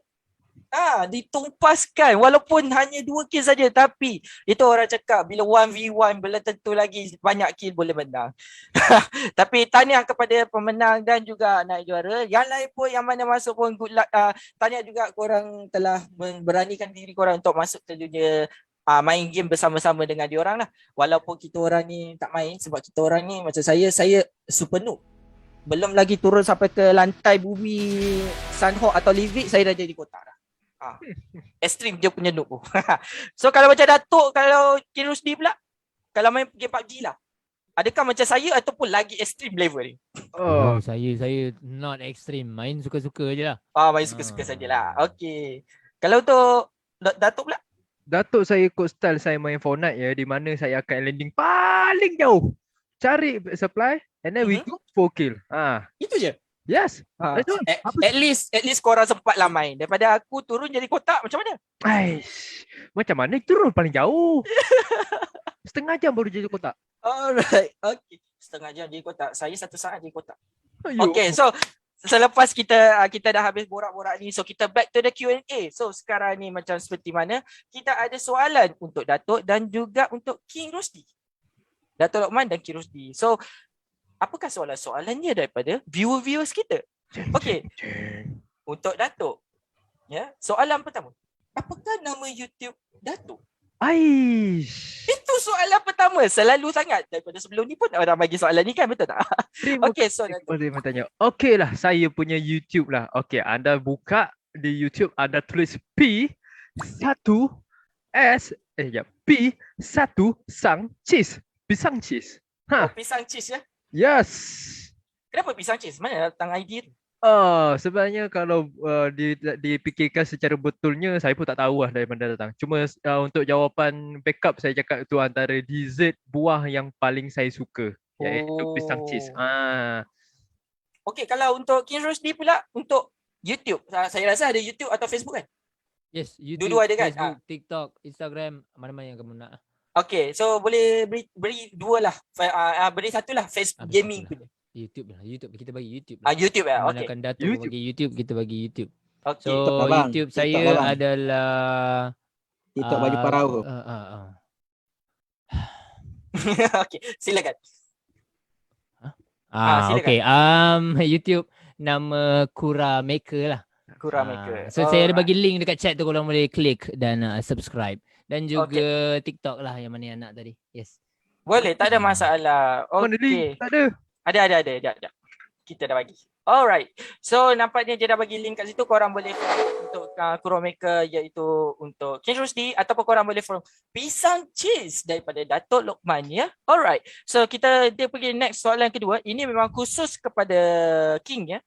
Ditumpaskan walaupun hanya 2 kill saja, tapi itu orang cakap bila 1v1 belum tentu lagi banyak kill boleh menang. Tapi tahniah kepada pemenang dan juga naik juara. Yang lain pun yang mana masuk pun good luck. Tahniah juga korang telah memberanikan diri korang untuk masuk ke dunia main game bersama-sama dengan diorang lah. Walaupun kita orang ni tak main, sebab kita orang ni macam saya super noob. Belum lagi turun sampai ke lantai bumi Sunhawk atau Livik, saya dah jadi kotak dah. Extreme dia punya noob. So kalau macam Datuk, kalau Kirusdi pula, kalau main game PUBG lah, adakah macam saya ataupun lagi extreme level ni? Oh, saya not extreme. Main suka-suka je lah. Main suka-suka sajalah. Okay. Kalau untuk Datuk pula? Datuk saya ikut style saya main Fortnite ya, di mana saya akan landing paling jauh. Cari supply and then we go for kill. Itu je. Yes. At least korang sempat lah main. Daripada aku turun jadi kotak, macam mana? Macam mana turun paling jauh? Setengah jam baru jadi kotak. Alright. Okay. Setengah jam jadi kotak. Saya 1 saat jadi kotak. Ayuh. Okay, so selepas kita dah habis borak-borak ni, so kita back to the Q&A. So sekarang ni macam seperti mana, kita ada soalan untuk Datuk dan juga untuk King Rusdi. Datuk Lokman dan King Rusdi. So apakah soalan-soalannya daripada viewers kita? Okay. Untuk Datuk. Ya, soalan pertama. Apakah nama YouTube Datuk? Itu soalan pertama. Selalu sangat. Daripada sebelum ni pun orang bagi soalan ni kan, betul tak? Okay, so Datuk. Boleh bertanya. Okey lah, saya punya YouTube lah. Okey, anda buka di YouTube, anda tulis P1 sang cheese. Pisang cheese. Pisang cheese ya? Yes. Kenapa pisang cheese? Mana datang idea tu? Sebenarnya kalau dipikirkan secara betulnya, saya pun tak tahu lah dari mana datang. Cuma untuk jawapan backup, saya cakap itu antara dessert buah yang paling saya suka, iaitu pisang cheese. Okay, kalau untuk King Rusdi pula, untuk YouTube, saya rasa ada YouTube atau Facebook kan? Yes, YouTube, Dua-dua ada kan? Facebook, TikTok, Instagram, mana-mana yang kamu nak. Okay, so boleh beri 2 lah. Beri 1 lah, Facebook gaming punya. YouTube lah, kita bagi YouTube lah. YouTube lah, okay. Manakan Datuk bagi YouTube, kita bagi YouTube. Okay. So TikTok lah, bang. YouTube TikTok saya lah, bang. adalah TikTok baju parau. Okey, silakan. silakan. Okay. YouTube nama Kura Maker lah. Kura Maker. So saya ada bagi link dekat chat tu, korang boleh klik dan subscribe. Dan juga TikTok lah yang mana yang nak tadi. Yes. Boleh, tak ada masalah. Mana Okey. link? Tak ada. Ada. Kita dah bagi. Alright. So nampaknya dia dah bagi link kat situ. Korang boleh untuk Kura Maker, iaitu untuk King Rusdi, ataupun korang boleh follow Pisang Cheese daripada Datuk Lokman, ya. Alright. So dia pergi next soalan kedua. Ini memang khusus kepada King, ya.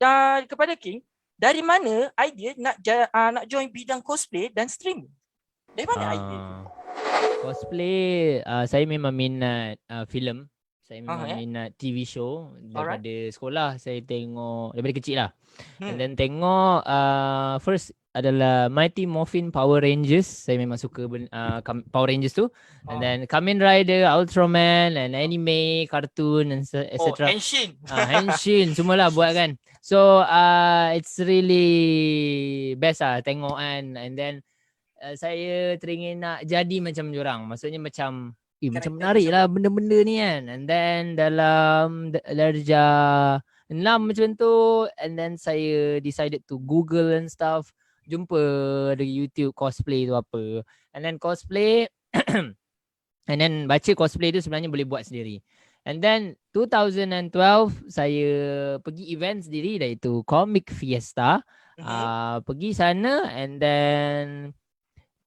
Dan kepada King, dari mana idea nak join bidang cosplay dan streaming? Dari mana idea? Cosplay, saya memang minat filem. Saya memang minat TV show daripada sekolah. Saya tengok daripada kecil lah. And then tengok first adalah Mighty Morphin Power Rangers. Saya memang suka Power Rangers tu. And then Kamen Rider, Ultraman, and anime, kartun, and etc. Henshin. Henshin semualah buat kan. So it's really best lah tengok kan. And then saya teringin nak jadi macam diorang. Maksudnya macam macam menarik lah benda-benda ni kan. And then dalam darjah 6 macam tu, and then saya decided to Google and stuff, jumpa di YouTube cosplay tu apa. And then cosplay and then baca cosplay tu sebenarnya boleh buat sendiri. And then 2012 saya pergi event sendiri, iaitu Comic Fiesta. Pergi sana and then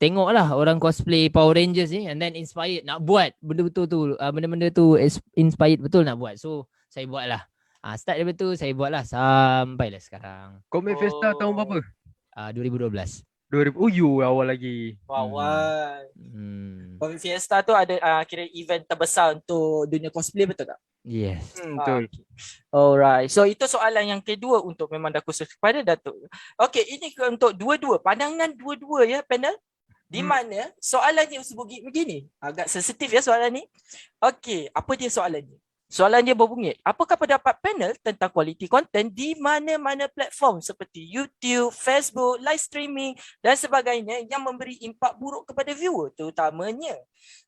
tengoklah orang cosplay Power Rangers ni, and then inspired nak buat benda-betul tu, benda-benda tu inspired betul nak buat. So saya buat lah. Start daripada tu saya buat lah sampailah sekarang. Comic Fiesta tahun berapa? 2012. 2000. Awal lagi. Awal. Comic Fiesta tu ada kira event terbesar untuk dunia cosplay, betul tak? Yes. Betul. Okay. Alright. So itu soalan yang kedua untuk memang dah khusus kepada Datuk. Okay, ini untuk dua-dua. Pandangan dua-dua ya panel. Di mana soalannya begini. Agak sensitif ya soalan ni. Okey, apa dia soalannya? Soalan dia berbunyi, apakah pendapat panel tentang kualiti konten di mana-mana platform seperti YouTube, Facebook, live streaming dan sebagainya yang memberi impak buruk kepada viewer, terutamanya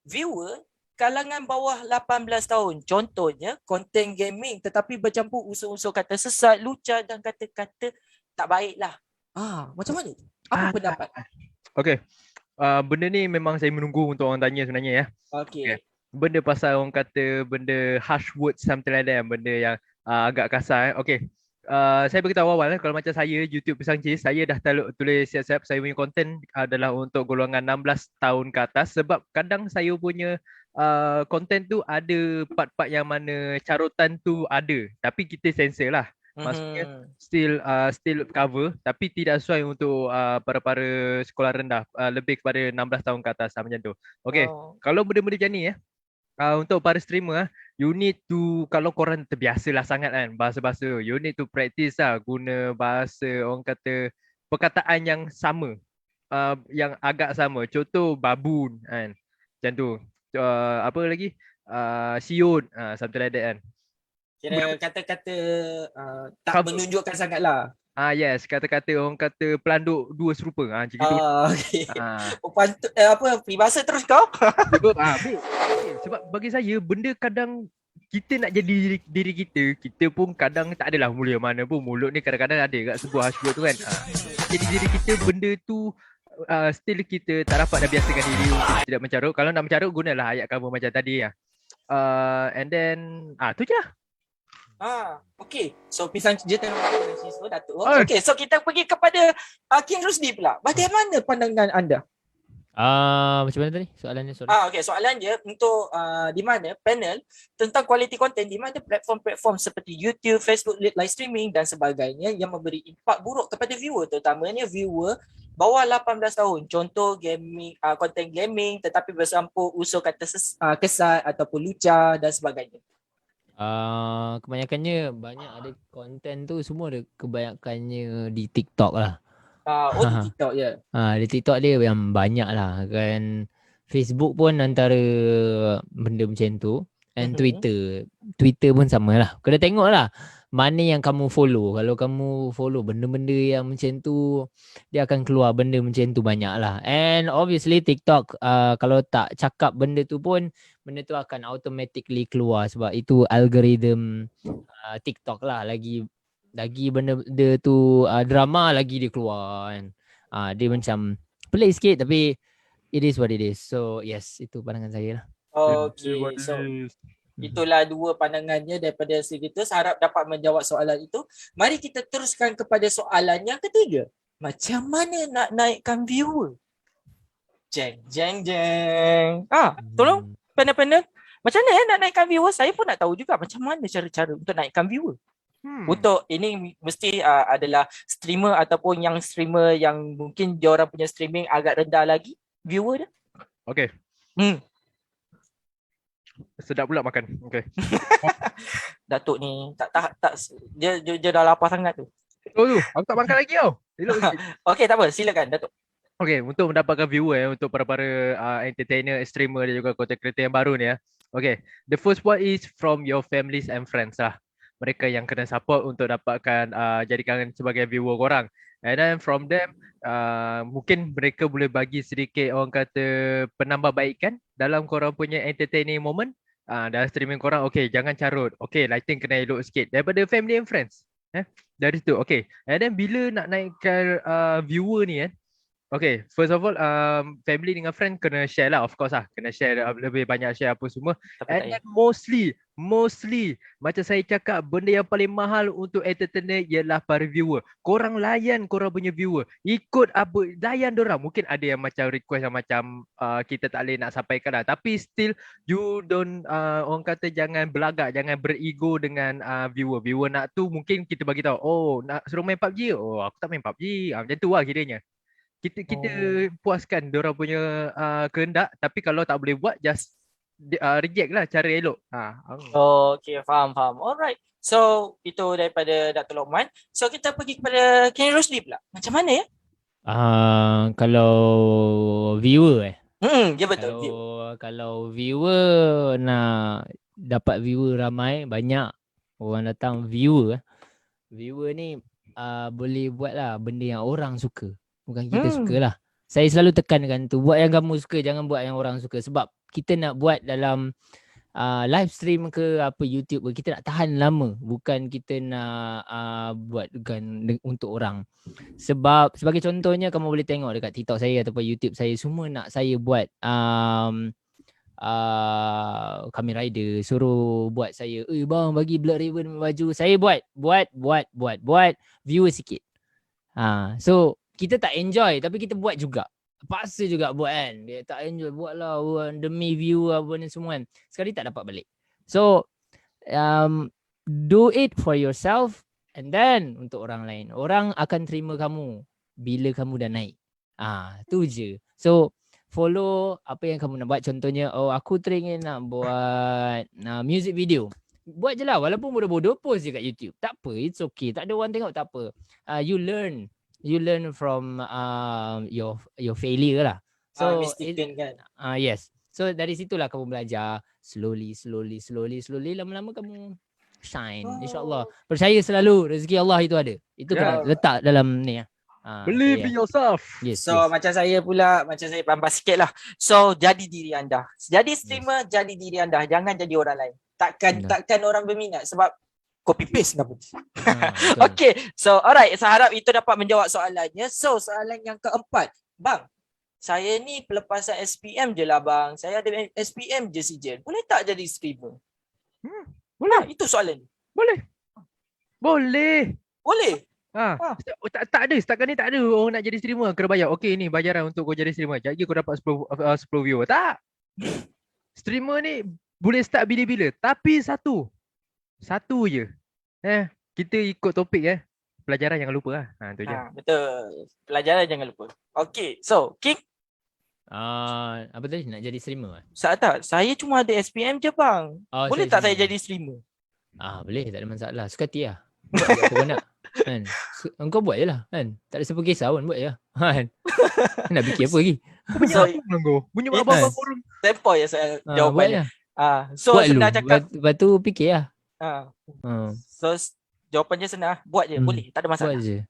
viewer kalangan bawah 18 tahun. Contohnya konten gaming tetapi bercampur unsur-unsur kata sesat, lucah dan kata-kata tak baiklah. Macam mana tu? Apa pendapat? Okey. Benda ni memang saya menunggu untuk orang tanya sebenarnya ya. Okay. Benda pasal orang kata benda harsh words something like that, benda yang agak kasar. Okay. Saya beritahu awal kalau macam saya YouTube Pisang Cheese, saya dah tulis siap-siap saya punya konten adalah untuk golongan 16 tahun ke atas, sebab kadang saya punya konten tu ada part-part yang mana carutan tu ada tapi kita sensor lah. Maksudnya still cover tapi tidak sesuai untuk para-para sekolah rendah, lebih kepada 16 tahun ke atas macam tu. Okay. Kalau benda-benda macam ni untuk para streamer, you need to, kalau korang terbiasalah sangat kan bahasa-bahasa, you need to practice lah guna bahasa orang kata perkataan yang sama, yang agak sama. Contoh babun kan, macam tu. Apa lagi, siut, something like that kan. Kira kata-kata tak menunjukkan sangat lah. Yes, kata-kata orang kata pelanduk dua serupa. Macam gitu. Okay. Peribahasa terus kau? Sebab bagi saya benda kadang kita nak jadi diri kita pun kadang tak adalah mulia mana pun. Mulut ni kadang-kadang ada kat sebuah hashword tu kan. Jadi diri kita benda tu still kita tak dapat dah biasakan diri untuk tidak mencarut. Kalau nak mencarut gunalah ayat cover macam tadi ya. And then tu je lah. Okay. So pisang je tengok Datuk. Okay, so kita pergi kepada King Rusdi pula. Bagaimana pandangan anda? Macam mana tadi soalannya? Okay, soalan dia untuk di mana panel tentang kualiti konten di mana platform-platform seperti YouTube, Facebook, live streaming dan sebagainya yang memberi impak buruk kepada viewer, terutamanya viewer bawah 18 tahun. Contoh gaming, konten gaming tetapi bercampur unsur kata kesat ataupun lucah dan sebagainya. Kebanyakannya banyak ada konten tu semua ada kebanyakannya di TikTok lah. Di TikTok ya. Di TikTok dia yang banyak lah kan. Facebook pun antara benda macam tu. And Twitter pun sama lah. Kena tengok lah mana yang kamu follow. Kalau kamu follow benda-benda yang macam tu, dia akan keluar benda macam tu banyak lah. And obviously TikTok, kalau tak cakap benda tu pun, benda tu akan automatically keluar sebab itu algoritma TikTok lah. Lagi benda tu drama lagi dia keluar kan. Dia macam pelik sikit tapi it is what it is. So yes, itu pandangan saya lah. Okay, so itulah dua pandangannya daripada Sigitus. Harap dapat menjawab soalan itu. Mari kita teruskan kepada soalan yang ketiga. Macam mana nak naikkan viewer? Jeng. Tolong panel. Macam mana nak naikkan viewer? Saya pun nak tahu juga macam mana cara-cara untuk naikkan viewer. Untuk ini mesti adalah streamer ataupun yang streamer yang mungkin diorang punya streaming agak rendah lagi viewer dia. Okay. Sedap pula makan. Okay. Datuk ni tak dia dah lapar sangat tu. Oh tu, aku tak makan lagi tau. Elok sikit. Okey, tak apa, silakan Datuk. Okay, untuk mendapatkan viewer untuk para-para entertainer, streamer dan juga content creator yang baru ni ya. Okay, the first one is from your families and friends lah. Mereka yang kena support untuk dapatkan jadikan sebagai viewer korang. And then from them, mungkin mereka boleh bagi sedikit orang kata penambahbaikan dalam korang punya entertaining moment. Dalam streaming korang, okay, jangan carut. Okay, lighting kena elok sikit. Daripada family and friends. Dari situ, okay. And then bila nak naikkan viewer ni kan, okay, first of all, family dengan friend kena share lah, of course lah. Kena share, lebih banyak share apa semua. And then mostly, macam saya cakap, benda yang paling mahal untuk entertainer ialah para viewer. Korang layan korang punya viewer. Ikut apa, layan dorang. Mungkin ada yang macam request yang macam kita tak boleh nak sampaikan lah. Tapi still, you don't, orang kata jangan belagak, jangan berego dengan viewer. Viewer nak tu, mungkin kita bagi tahu, oh, nak suruh main PUBG? Oh, aku tak main PUBG. Macam tu lah kiranya. Kita puaskan diorang punya kehendak, tapi kalau tak boleh buat, just reject lah cara elok. Okay, faham. Alright. So, itu daripada Datuk Lokman. So, kita pergi kepada Ken Rosli pula. Macam mana ya? Kalau viewer Ya betul. Kalau viewer nak dapat viewer ramai, banyak orang datang viewer ni boleh buat lah benda yang orang suka. Bukan kita sukalah. Saya selalu tekankan tu, buat yang kamu suka, jangan buat yang orang suka. Sebab kita nak buat dalam live stream ke apa YouTube ke, kita nak tahan lama. Bukan kita nak buatkan untuk orang. Sebab sebagai contohnya, kamu boleh tengok dekat TikTok saya ataupun YouTube saya, semua nak saya buat Kamen Rider, suruh buat saya, bang bagi Blood Raven baju. Saya buat viewer sikit. So kita tak enjoy tapi kita buat juga. Paksa juga buat kan. Dia tak enjoy, buatlah demi view apa ni semua kan. Sekali tak dapat balik. So do it for yourself and then untuk orang lain. Orang akan terima kamu bila kamu dah naik. Tu je. So follow apa yang kamu nak buat. Contohnya, aku teringin nak buat music video. Buat je lah, walaupun bodoh-bodoh, post je kat YouTube. Tak apa, it's okay. Tak ada orang tengok, tak apa. You learn from your failure lah. So kan. Yes. So dari situlah kamu belajar slowly, lama-lama kamu shine, insya-Allah. Percaya selalu rezeki Allah itu ada. Itu kena letak dalam ni. Believe in yourself. Yes, So macam saya bambas sikit lah. So jadi diri anda. Jadi streamer, jadi diri anda. Jangan jadi orang lain. Takkan orang berminat sebab copy paste dah pun. Okay. So alright. Saya harap itu dapat menjawab soalannya. So soalan yang keempat. Bang, saya ni pelepasan SPM je lah bang. Saya ada SPM je Sijen. Boleh tak jadi streamer? Boleh. Itu soalan. Boleh. Tak ada. Setakat ni tak ada orang nak jadi streamer. Kena bayar. Okay, ni bayaran untuk kau jadi streamer. Jadi kau dapat 10 viewer. Tak. Streamer ni boleh start bila-bila. Tapi satu je. Kita ikut topik pelajaran jangan lupa lah. Tu je. Betul. Pelajaran jangan lupa. Okay. So, King. Apa tadi? Nak jadi streamer? Tak. Saya cuma ada SPM je bang. Boleh tak saya jadi streamer? Boleh. Tak ada masalah. Suka hati lah. Buat je apa kau nak. Kan? Engkau buat je lah. Kan? Tak ada siapa kisah pun. Buat je lah. Kan? Nak fikir apa lagi? Bunyi apa-apa korang. Tempoh ya saya jawapannya. So buat sudah lu. cakap. Lepas tu fikir lah. So Jawapan je senang. Buat je, boleh. Tak ada Buat masalah. je.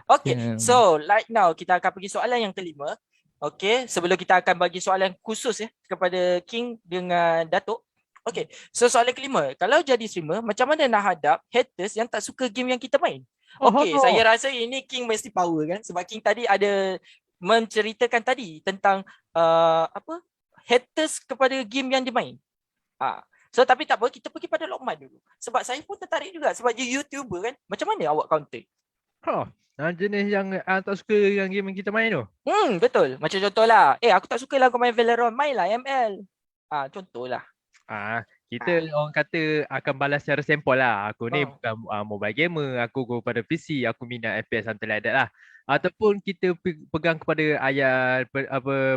Okay, Hmm. so right now kita akan pergi soalan yang kelima. Okay, sebelum kita akan bagi soalan khusus kepada King dengan Datuk. Okay, so soalan kelima. Kalau jadi streamer, macam mana nak hadap haters yang tak suka game yang kita main? Okay, saya rasa ini King mesti power kan. Sebab King tadi ada menceritakan tadi tentang haters kepada game yang dia main. So tapi tak apa, kita pergi pada Lokman dulu. Sebab saya pun tertarik juga sebab dia YouTuber kan. Macam mana awak counter? Jenis yang tak suka yang game yang kita main tu. Betul. Macam contohlah, aku tak suka lah kau main Valorant, mainlah ML. Contohlah. Kita orang kata akan balas secara sampel lah. Aku ni bukan mobile gamer, aku go pada PC, aku minat FPS something like that lah. Ataupun kita pegang kepada ayat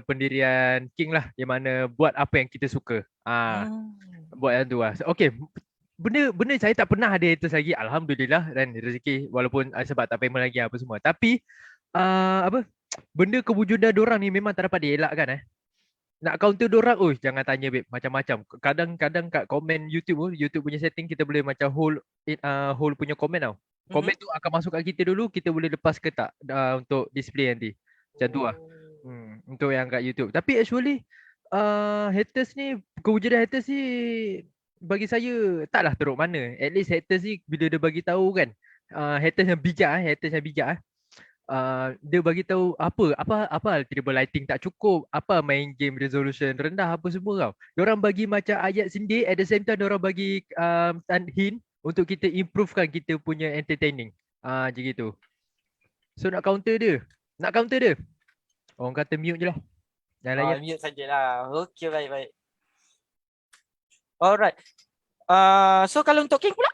pendirian King lah, yang mana buat apa yang kita suka. Buat yang tu lah. Okay, benda saya tak pernah ada haters lagi, alhamdulillah, dan rezeki walaupun sebab tak payment lagi apa semua. Tapi benda kewujudan diorang ni memang tak dapat dielakkan. Nak counter diorang, jangan tanya babe, macam-macam. Kadang-kadang kat komen YouTube punya setting kita boleh macam hold punya komen tau. Komen tu akan masuk kat kita dulu, kita boleh lepas ke tak untuk display nanti. Macam tu lah. Untuk yang kat YouTube. Tapi actually haters ni, kewujudan haters ni bagi saya taklah teruk mana. At least haters ni bila dia bagi tahu kan, haters yang bijak, dia bagi tahu apa tiba lighting tak cukup, apa main game resolution rendah, apa semua tau. Diorang bagi macam ayat sindir, at the same time diorang bagi hint untuk kita improvekan kita punya entertaining. Macam gitu. So nak counter dia, orang kata mute je lah. Jangan layan. Mute sajalah. Okay, baik. Alright. So kalau untuk King pula?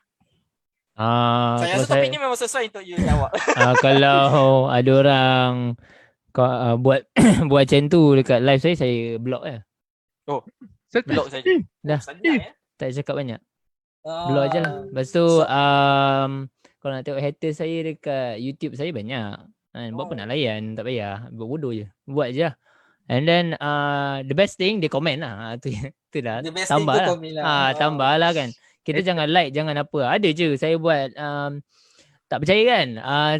Saya rasa topik ni memang sesuai untuk you jawab. Kalau ada orang buat buat macam tu dekat live saya block je. Block saja. Dah. Santai, Tak cakap banyak. Block je lah. Lepas tu kalau nak tengok haters saya dekat YouTube saya banyak. Buat apa nak layan, tak payah. Buat bodoh je. Buat je lah. And then the best thing dia komen lah. Tu dah. Tambah lah. Tambah lah kan. Kita jangan like, jangan apa. Ada je saya buat tak percaya kan.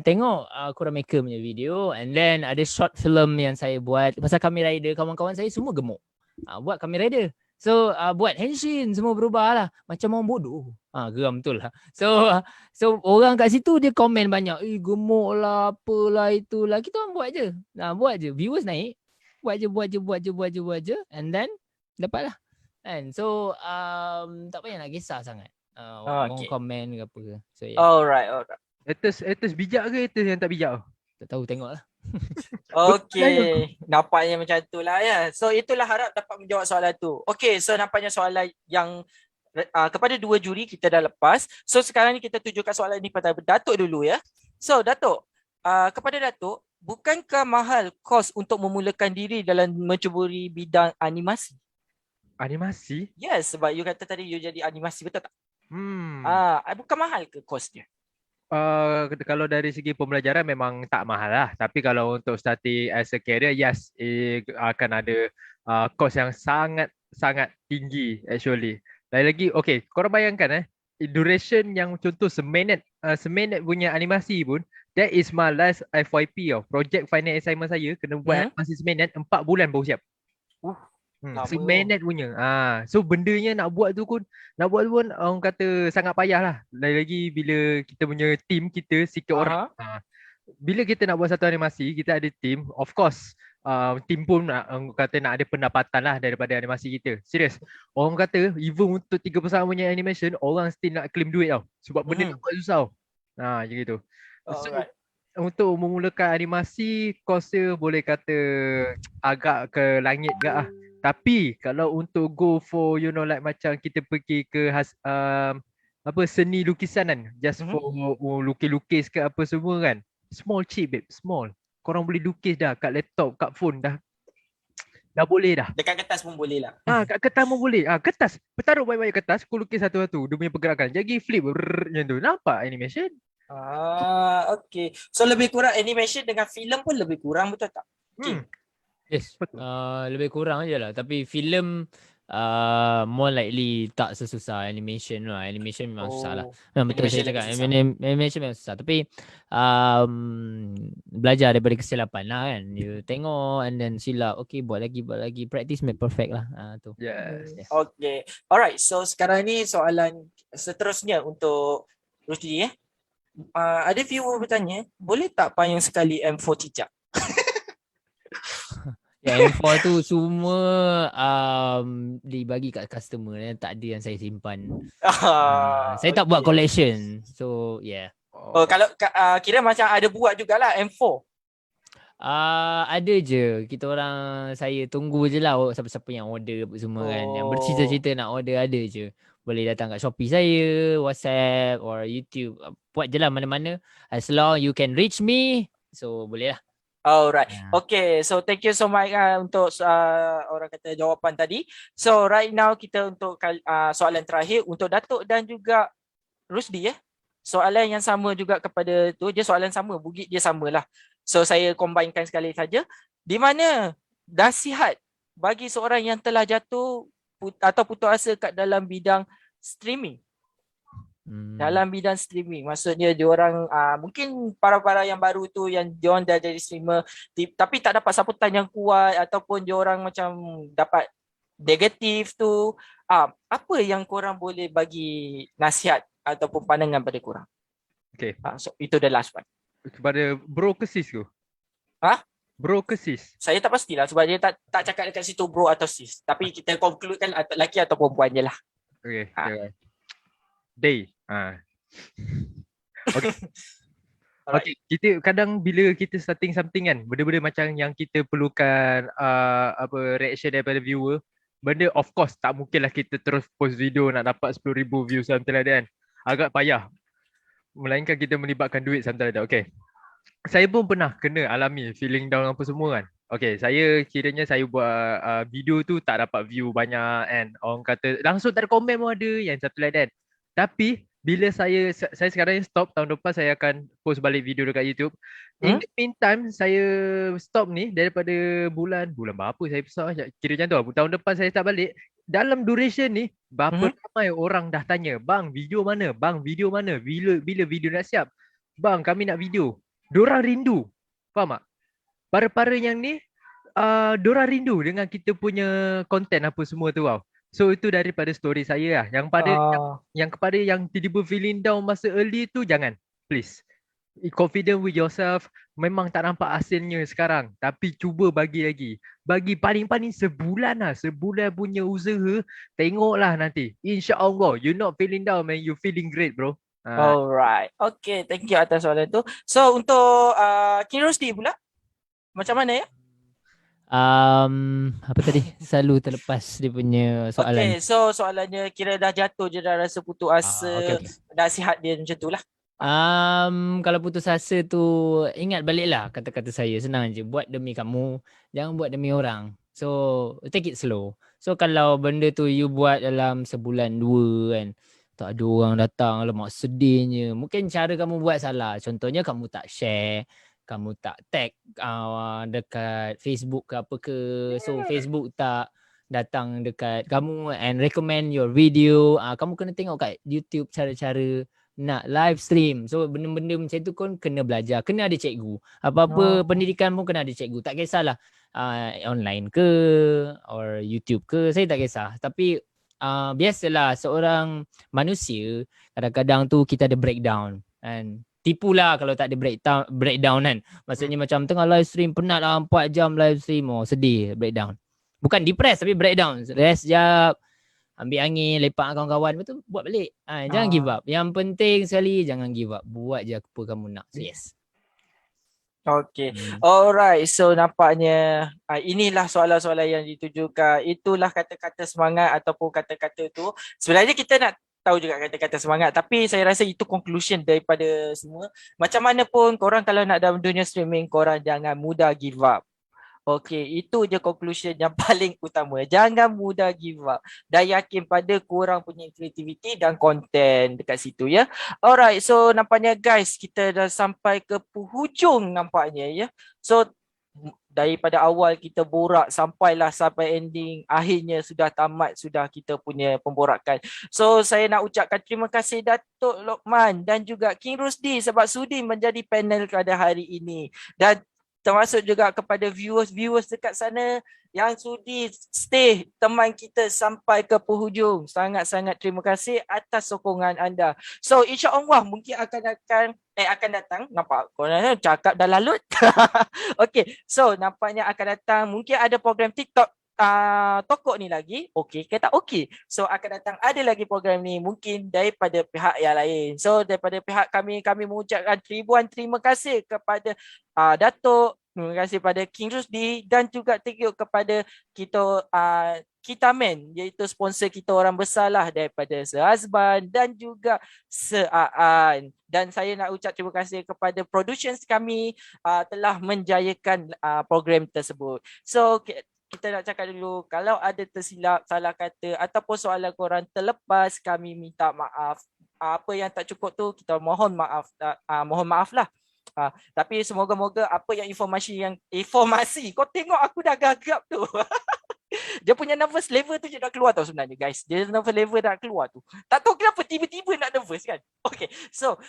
Tengok Kuramaker punya video, and then ada short film yang saya buat pasal Kamen Rider. Kawan-kawan saya semua gemuk. Buat Kamen Rider. So buat henshin semua berubah lah. Macam orang bodoh. Geram betul lah. So orang kat situ dia komen banyak. Gemuk lah, apalah itulah. Kita orang buat je. Buat je. Viewers naik. Buat je. And then dapatlah. And so tak payah nak kisah sangat. Orang komen ke apa ke. So yeah. Alright. Haters bijak ke haters yang tak bijak? Tak tahu, tengoklah. Okay, nampaknya macam tu lah ya. So itulah, harap dapat menjawab soalan tu. Okay, so nampaknya soalan yang kepada dua juri kita dah lepas. So sekarang ni kita tujukan soalan ni kepada Datuk dulu ya. So Datuk, kepada Datuk, bukankah mahal kos untuk memulakan diri dalam mencuburi bidang animasi? Animasi? Yes, sebab you kata tadi you jadi animasi, betul tak? Bukan mahal ke kos dia? Kalau dari segi pembelajaran memang tak mahal lah. Tapi kalau untuk starting as a career, yes, akan ada kos yang sangat tinggi actually. Lagi, okay, korang bayangkan duration yang contoh seminit punya animasi pun, that is my last FYP project final assignment saya, kena buat animasi seminit, 4 bulan baru siap. Seminit punya. So bendanya nak buat tu pun orang kata sangat payah lah. Lagi bila kita punya team kita sikit orang. Bila kita nak buat satu animasi, kita ada team, of course team pun nak ada pendapatan lah daripada animasi kita. Serius. Orang kata even untuk 3 pesawat punya animation, orang still nak claim duit tau. Sebab benda nak buat susah. Macam gitu. So untuk memulakan animasi, kosnya boleh kata agak ke langit ke lah. Tapi kalau untuk go for like macam kita pergi ke seni lukisanan, just for lukis-lukis ke apa semua kan, small cheap babe, small. Korang boleh lukis dah kat laptop, kat phone dah boleh dah. Dekat kertas pun boleh lah. Kat kertas pun boleh. Kertas, taruh banyak-banyak kertas, kau lukis satu-satu dia punya pergerakan. Jadi flip macam tu. Nampak animation? Okay. So lebih kurang animation dengan filem pun lebih kurang, betul tak? Yes. Lebih kurang je lah. Tapi filem more likely tak sesusah animation lah. Animation memang susah lah. Oh, Memang betul animation saya cakap. lagi susah. Animation memang susah. Tapi belajar daripada kesilapan lah kan. You tengok and then silap. Okay, buat lagi. Practice make perfect lah. Tu. Yes. Okay. Alright, so sekarang ni soalan seterusnya untuk Rusdi. Ada viewer bertanya, boleh tak payung sekali M4 cicak? Yang M4 tu semua dibagi kat customer. Tak ada yang saya simpan. Saya tak buat collection. So yeah. Oh, kalau kira macam ada buat jugalah M4. Ada je. Kita orang, saya tunggu je lah siapa-siapa yang order apa semua kan. Yang bercita-cita nak order ada je. Boleh datang kat Shopee saya, WhatsApp or YouTube. Buat je lah mana-mana. As long you can reach me. So boleh lah. Alright. Okay, so thank you so much untuk orang kata jawapan tadi. So right now kita untuk soalan terakhir untuk Datuk dan juga Rusdi Soalan yang sama juga kepada tu, dia soalan sama, bugit dia samalah. So saya combinekan sekali saja. Di mana nasihat bagi seorang yang telah jatuh atau putus asa kat dalam bidang streaming? Dalam bidang streaming, maksudnya diorang mungkin para-para yang baru tu yang diorang dah jadi streamer tapi tak dapat sambutan yang kuat ataupun diorang macam dapat negatif tu, apa yang korang boleh bagi nasihat ataupun pandangan pada korang? Okay. So itu the last one. Kepada bro ke sis tu? Bro ke sis? Saya tak pastilah sebab dia tak cakap dekat situ bro atau sis. Tapi kita conclude kan lelaki atau perempuan je lah. Okay. Day. Okay. Okay, kita kadang bila kita starting something kan, benda-benda macam yang kita perlukan reaction daripada viewer, benda of course tak mungkinlah kita terus post video nak dapat 10,000 views something like that kan. Agak payah. Melainkan kita melibatkan duit something like that. Okay. Saya pun pernah kena alami feeling down apa semua kan. Okay, kiranya saya buat video tu tak dapat view banyak and orang kata langsung tak ada komen pun ada yang satu like that. Tapi bila saya sekarang stop, tahun depan saya akan post balik video dekat YouTube. In the meantime, saya stop ni daripada bulan berapa saya besar, kira macam tu. Tahun depan saya start balik. Dalam duration ni, berapa ramai orang dah tanya, bang video mana? Bang video mana? Bila video nak siap? Bang kami nak video. Diorang rindu. Faham tak? Para-para yang ni, diorang rindu dengan kita punya content apa semua tu tau. So itu daripada story saya lah. Yang kepada yang tiba-tiba feeling down masa early tu, jangan. Please. Confident with yourself. Memang tak nampak hasilnya sekarang. Tapi cuba bagi lagi. Bagi paling-paling sebulan lah. Sebulan punya usaha. Tengoklah nanti. InsyaAllah. You not feeling down man. You feeling great bro. Alright. Okay. Thank you atas soalan tu. So untuk Kirosdi pula. Macam mana ya? Apa tadi? Selalu terlepas dia punya soalan. Okay, so soalannya kira dah jatuh je dah rasa putus asa. Okay. Nasihat dia macam tu lah. Kalau putus asa tu, ingat baliklah kata-kata saya. Senang je. Buat demi kamu. Jangan buat demi orang. So, take it slow. So, kalau benda tu you buat dalam sebulan 2 kan, tak ada orang datang, alamak sedihnya. Mungkin cara kamu buat salah. Contohnya kamu tak share, kamu tak tag dekat Facebook ke apa ke. So Facebook tak datang dekat kamu and recommend your video. Kamu kena tengok kat YouTube cara-cara nak live stream. So benda-benda macam tu kan kena belajar. Kena ada cikgu. Apa-apa pendidikan pun kena ada cikgu. Tak kisahlah online ke or YouTube ke. Saya tak kisah. Tapi biasalah seorang manusia kadang-kadang tu kita ada breakdown. And tipulah kalau tak ada breakdown kan. Maksudnya macam tengah live stream, penat lah 4 jam live stream. Sedih, breakdown. Bukan depressed tapi breakdown. Rest sekejap, ambil angin, lepak kawan-kawan. Betul, buat balik. Jangan give up. Yang penting sekali, jangan give up. Buat je apa kamu nak. So yes. Okay. Alright. So nampaknya inilah soalan-soalan yang ditujukan. Itulah kata-kata semangat ataupun kata-kata tu. Sebenarnya kita nak tahu juga kata-kata semangat, tapi saya rasa itu conclusion daripada semua. Macam mana pun korang kalau nak dalam dunia streaming, korang jangan mudah give up. Okay, itu je conclusion yang paling utama. Jangan mudah give up. Dan yakin pada korang punya kreativiti dan konten dekat situ ya. Alright, so nampaknya guys, kita dah sampai ke penghujung nampaknya ya. So daripada awal kita borak sampai ending, akhirnya sudah tamat sudah kita punya pemborakan. So saya nak ucapkan terima kasih Datuk Lokman dan juga King Rusdi sebab sudi menjadi panel pada hari ini, dan termasuk juga kepada viewers dekat sana yang sudi stay teman kita sampai ke penghujung. Sangat-sangat terima kasih atas sokongan anda. So insya-Allah mungkin akan datang. Nampak korang cakap dah lalut. Okay, so nampaknya akan datang. Mungkin ada program TikTok Tokok ni lagi. Okey ke tak okey? So akan datang ada lagi program ni mungkin daripada pihak yang lain. So daripada pihak kami mengucapkan ribuan terima kasih kepada Datuk, terima kasih pada King Rusdi dan juga thank you kepada kita men, iaitu sponsor kita orang besar lah, daripada Sehazban dan juga Seaan. Dan saya nak ucap terima kasih kepada productions kami telah menjayakan program tersebut. So kita nak cakap dulu, kalau ada tersilap, salah kata ataupun soalan korang terlepas, kami minta maaf. Apa yang tak cukup tu kita mohon maaf lah. Tapi semoga-moga apa yang informasi kau tengok aku dah gagap tu. Dia punya nervous level tu je dah keluar tau sebenarnya guys. Dia nervous level dah keluar tu. Tak tahu kenapa tiba-tiba nak nervous kan. Okay, so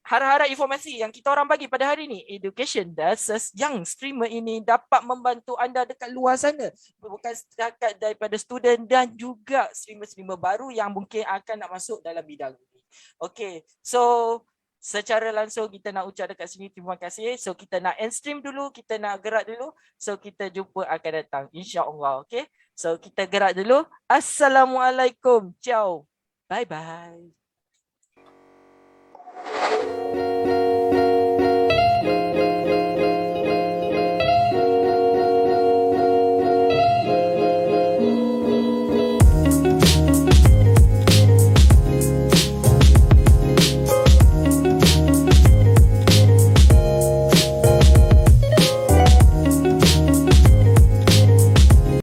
harap-harap informasi yang kita orang bagi pada hari ni, education dasar yang streamer ini dapat membantu anda dekat luar sana. Bukan setakat daripada student dan juga streamer-streamer baru yang mungkin akan nak masuk dalam bidang ini. Okay, so secara langsung kita nak ucap dekat sini terima kasih. So kita nak end stream dulu, kita nak gerak dulu. So kita jumpa akan datang insya-Allah. Okay, so kita gerak dulu. Assalamualaikum. Ciao. Bye bye.